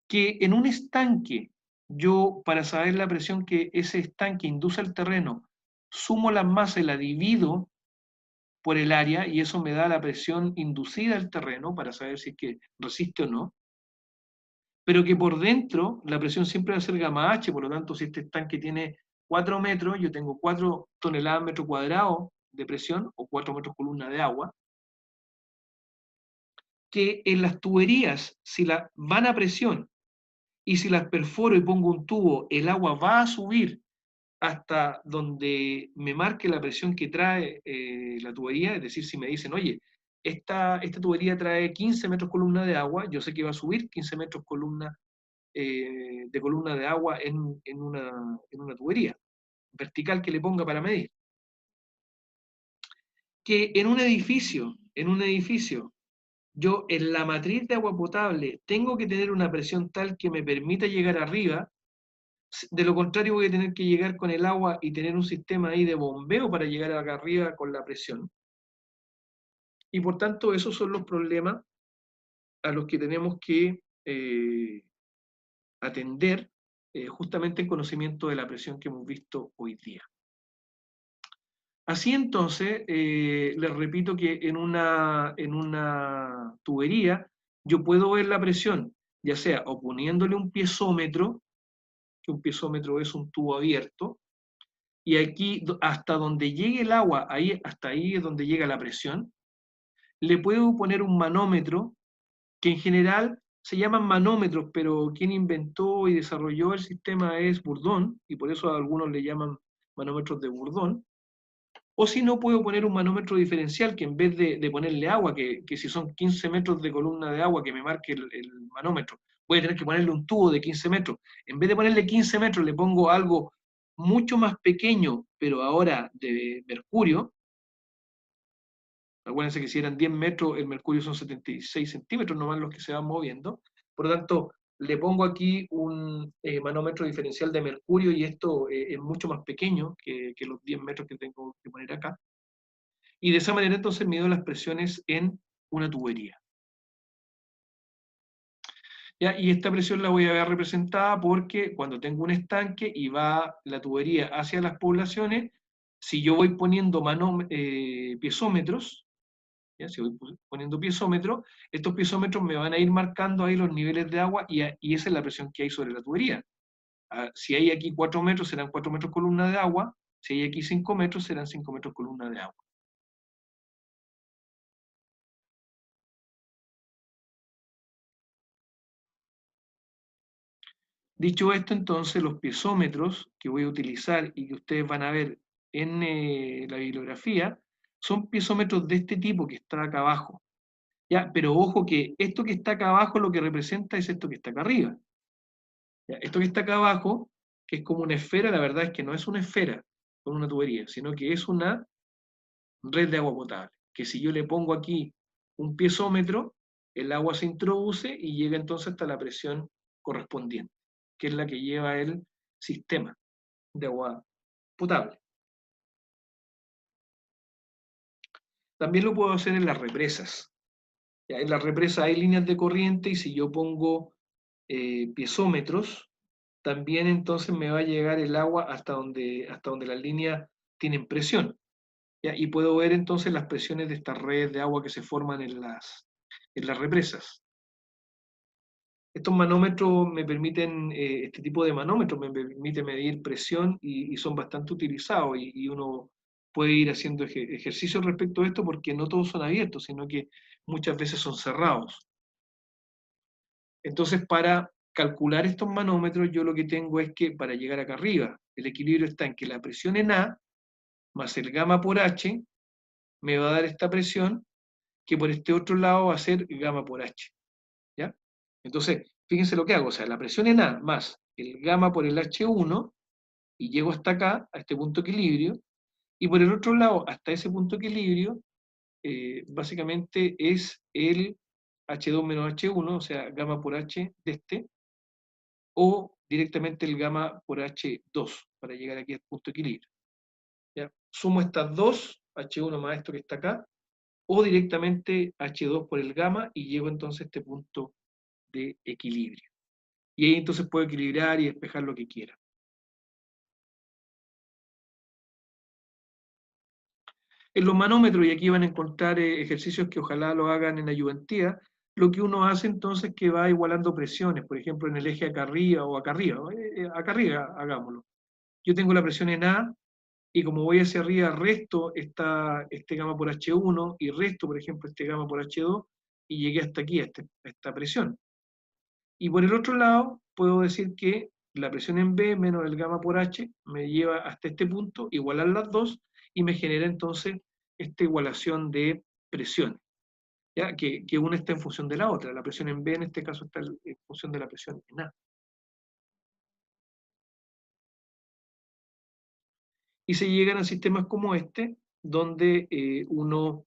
que en un estanque, yo para saber la presión que ese estanque induce al terreno, sumo la masa y la divido por el área, y eso me da la presión inducida al terreno para saber si es que resiste o no, pero que por dentro la presión siempre va a ser gamma H, por lo tanto, si este estanque tiene 4 metros, yo tengo 4 toneladas metro cuadrado de presión, o 4 metros columna de agua, que en las tuberías, si la van a presión, y si las perforo y pongo un tubo, el agua va a subir hasta donde me marque la presión que trae la tubería, es decir, si me dicen, oye, esta tubería trae 15 metros columna de agua, yo sé que va a subir 15 metros columna, de columna de agua en una tubería vertical que le ponga para medir. Que en un edificio, yo en la matriz de agua potable tengo que tener una presión tal que me permita llegar arriba. De lo contrario, voy a tener que llegar con el agua y tener un sistema ahí de bombeo para llegar acá arriba con la presión. Y por tanto, esos son los problemas a los que tenemos que atender justamente en conocimiento de la presión que hemos visto hoy día. Así entonces, les repito que en una tubería yo puedo ver la presión, ya sea o poniéndole un piezómetro, que un piezómetro es un tubo abierto, y aquí hasta donde llegue el agua, hasta ahí es donde llega la presión, le puedo poner un manómetro, que en general se llaman manómetros, pero quien inventó y desarrolló el sistema es Bourdon, y por eso a algunos le llaman manómetros de Bourdon. O si no, puedo poner un manómetro diferencial, que en vez de ponerle agua, que si son 15 metros de columna de agua que me marque el manómetro, voy a tener que ponerle un tubo de 15 metros. En vez de ponerle 15 metros, le pongo algo mucho más pequeño, pero ahora de mercurio. Acuérdense que si eran 10 metros, el mercurio son 76 centímetros nomás los que se van moviendo. Por lo tanto, le pongo aquí un manómetro diferencial de mercurio, y esto es mucho más pequeño que los 10 metros que tengo que poner acá. Y de esa manera entonces mido las presiones en una tubería. ¿Ya? Y esta presión la voy a ver representada porque cuando tengo un estanque y va la tubería hacia las poblaciones, si yo voy poniendo piezómetros, ¿ya? Si voy poniendo piezómetros, estos piezómetros me van a ir marcando ahí los niveles de agua, y esa es la presión que hay sobre la tubería. Si hay aquí 4 metros, serán 4 metros columna de agua. Si hay aquí 5 metros, serán 5 metros columna de agua. Dicho esto, entonces, los piezómetros que voy a utilizar y que ustedes van a ver en la bibliografía son piezómetros de este tipo que está acá abajo. ¿Ya? Pero ojo que esto que está acá abajo lo que representa es esto que está acá arriba. ¿Ya? Esto que está acá abajo, que es como una esfera, la verdad es que no es una esfera con una tubería, sino que es una red de agua potable. Que si yo le pongo aquí un piezómetro, el agua se introduce y llega entonces hasta la presión correspondiente, que es la que lleva el sistema de agua potable. También lo puedo hacer en las represas. Ya, en las represas hay líneas de corriente, y si yo pongo piezómetros, también entonces me va a llegar el agua hasta donde las líneas tienen presión. ¿Ya? Y puedo ver entonces las presiones de estas redes de agua que se forman en las represas. Estos manómetros me permiten, este tipo de manómetros me permite medir presión, y son bastante utilizados, y uno puede ir haciendo ejercicios respecto a esto, porque no todos son abiertos, sino que muchas veces son cerrados. Entonces, para calcular estos manómetros, yo lo que tengo es que para llegar acá arriba, el equilibrio está en que la presión en A más el gamma por H me va a dar esta presión, que por este otro lado va a ser gamma por H. ¿Ya? Entonces, fíjense lo que hago, o sea, la presión en A más el gamma por el H1, y llego hasta acá, a este punto de equilibrio, y por el otro lado, hasta ese punto de equilibrio, básicamente es el H2 menos H1, o sea, gamma por H de este, o directamente el gamma por H2 para llegar aquí al punto de equilibrio. ¿Ya? Sumo estas dos, H1 más esto que está acá, o directamente H2 por el gamma y llego entonces a este punto de equilibrio. Y ahí entonces puedo equilibrar y despejar lo que quiera. En los manómetros, y aquí van a encontrar ejercicios que ojalá lo hagan en ayudantía, lo que uno hace entonces es que va igualando presiones, por ejemplo en el eje acá arriba o acá arriba hagámoslo. Yo tengo la presión en A, y como voy hacia arriba resto este gamma por H1 y resto, por ejemplo, este gamma por H2 y llegué hasta aquí, a esta presión. Y por el otro lado, puedo decir que la presión en B menos el gamma por H me lleva hasta este punto, igualar las dos, y me genera entonces esta igualación de presiones, ¿ya? Que una está en función de la otra. La presión en B en este caso está en función de la presión en A. Y se llegan a sistemas como este, donde uno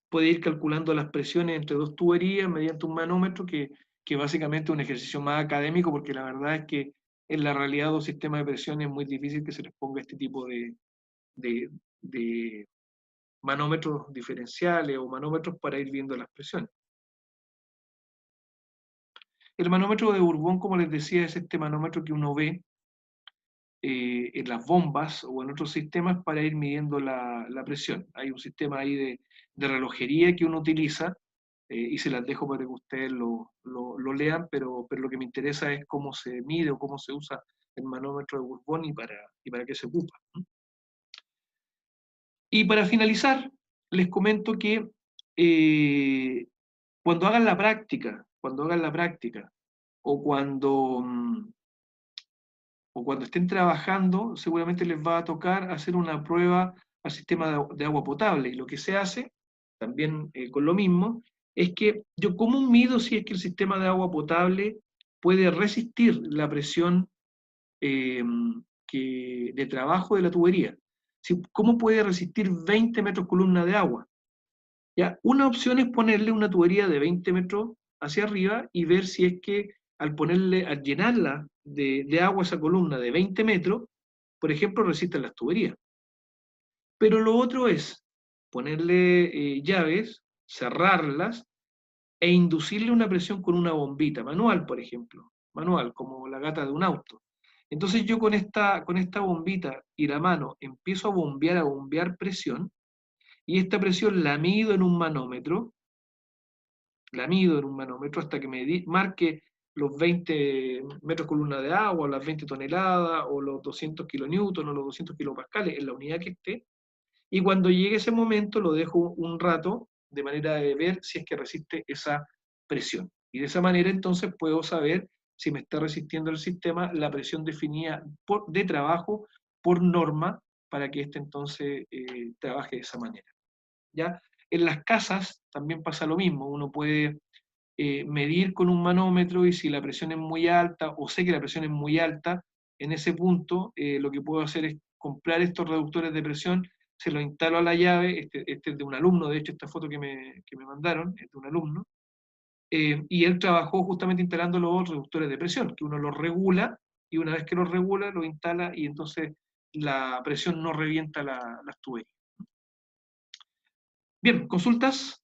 puede ir calculando las presiones entre dos tuberías mediante un manómetro, que básicamente es un ejercicio más académico, porque la verdad es que en la realidad dos sistemas de presión es muy difícil que se les ponga este tipo de manómetros diferenciales o manómetros para ir viendo las presiones. El manómetro de Bourbon, como les decía, es este manómetro que uno ve en las bombas o en otros sistemas para ir midiendo la presión. Hay un sistema ahí de relojería que uno utiliza, y se las dejo para que ustedes lo lean, pero lo que me interesa es cómo se mide o cómo se usa el manómetro de Bourbon y para qué se ocupa. Y para finalizar, les comento que cuando hagan la práctica, o cuando estén trabajando, seguramente les va a tocar hacer una prueba al sistema de agua potable. Y lo que se hace, también con lo mismo, es que yo cómo mido si es que el sistema de agua potable puede resistir la presión de trabajo de la tubería. ¿Cómo puede resistir 20 metros columna de agua? ¿Ya? Una opción es ponerle una tubería de 20 metros hacia arriba y ver si es que al llenarla de agua esa columna de 20 metros, por ejemplo, resisten las tuberías. Pero lo otro es ponerle llaves, cerrarlas e inducirle una presión con una bombita, manual, por ejemplo, manual, como la gata de un auto. Entonces yo con esta bombita y la mano empiezo a bombear presión, y esta presión la mido en un manómetro, hasta que me marque los 20 metros columna de agua, o las 20 toneladas, o los 200 kilonewton, o los 200 kilopascales, en la unidad que esté, y cuando llegue ese momento lo dejo un rato, de manera de ver si es que resiste esa presión. Y de esa manera entonces puedo saber si me está resistiendo el sistema la presión definida de trabajo por norma, para que éste entonces trabaje de esa manera. ¿Ya? En las casas también pasa lo mismo, uno puede medir con un manómetro, y si la presión es muy alta, o sé que la presión es muy alta, en ese punto lo que puedo hacer es comprar estos reductores de presión, se los instalo a la llave, este es de un alumno, de hecho esta foto que me mandaron es de un alumno, y él trabajó justamente instalando los reductores de presión, que uno los regula, y una vez que los regula, los instala, y entonces la presión no revienta las tuberías. Bien, ¿consultas?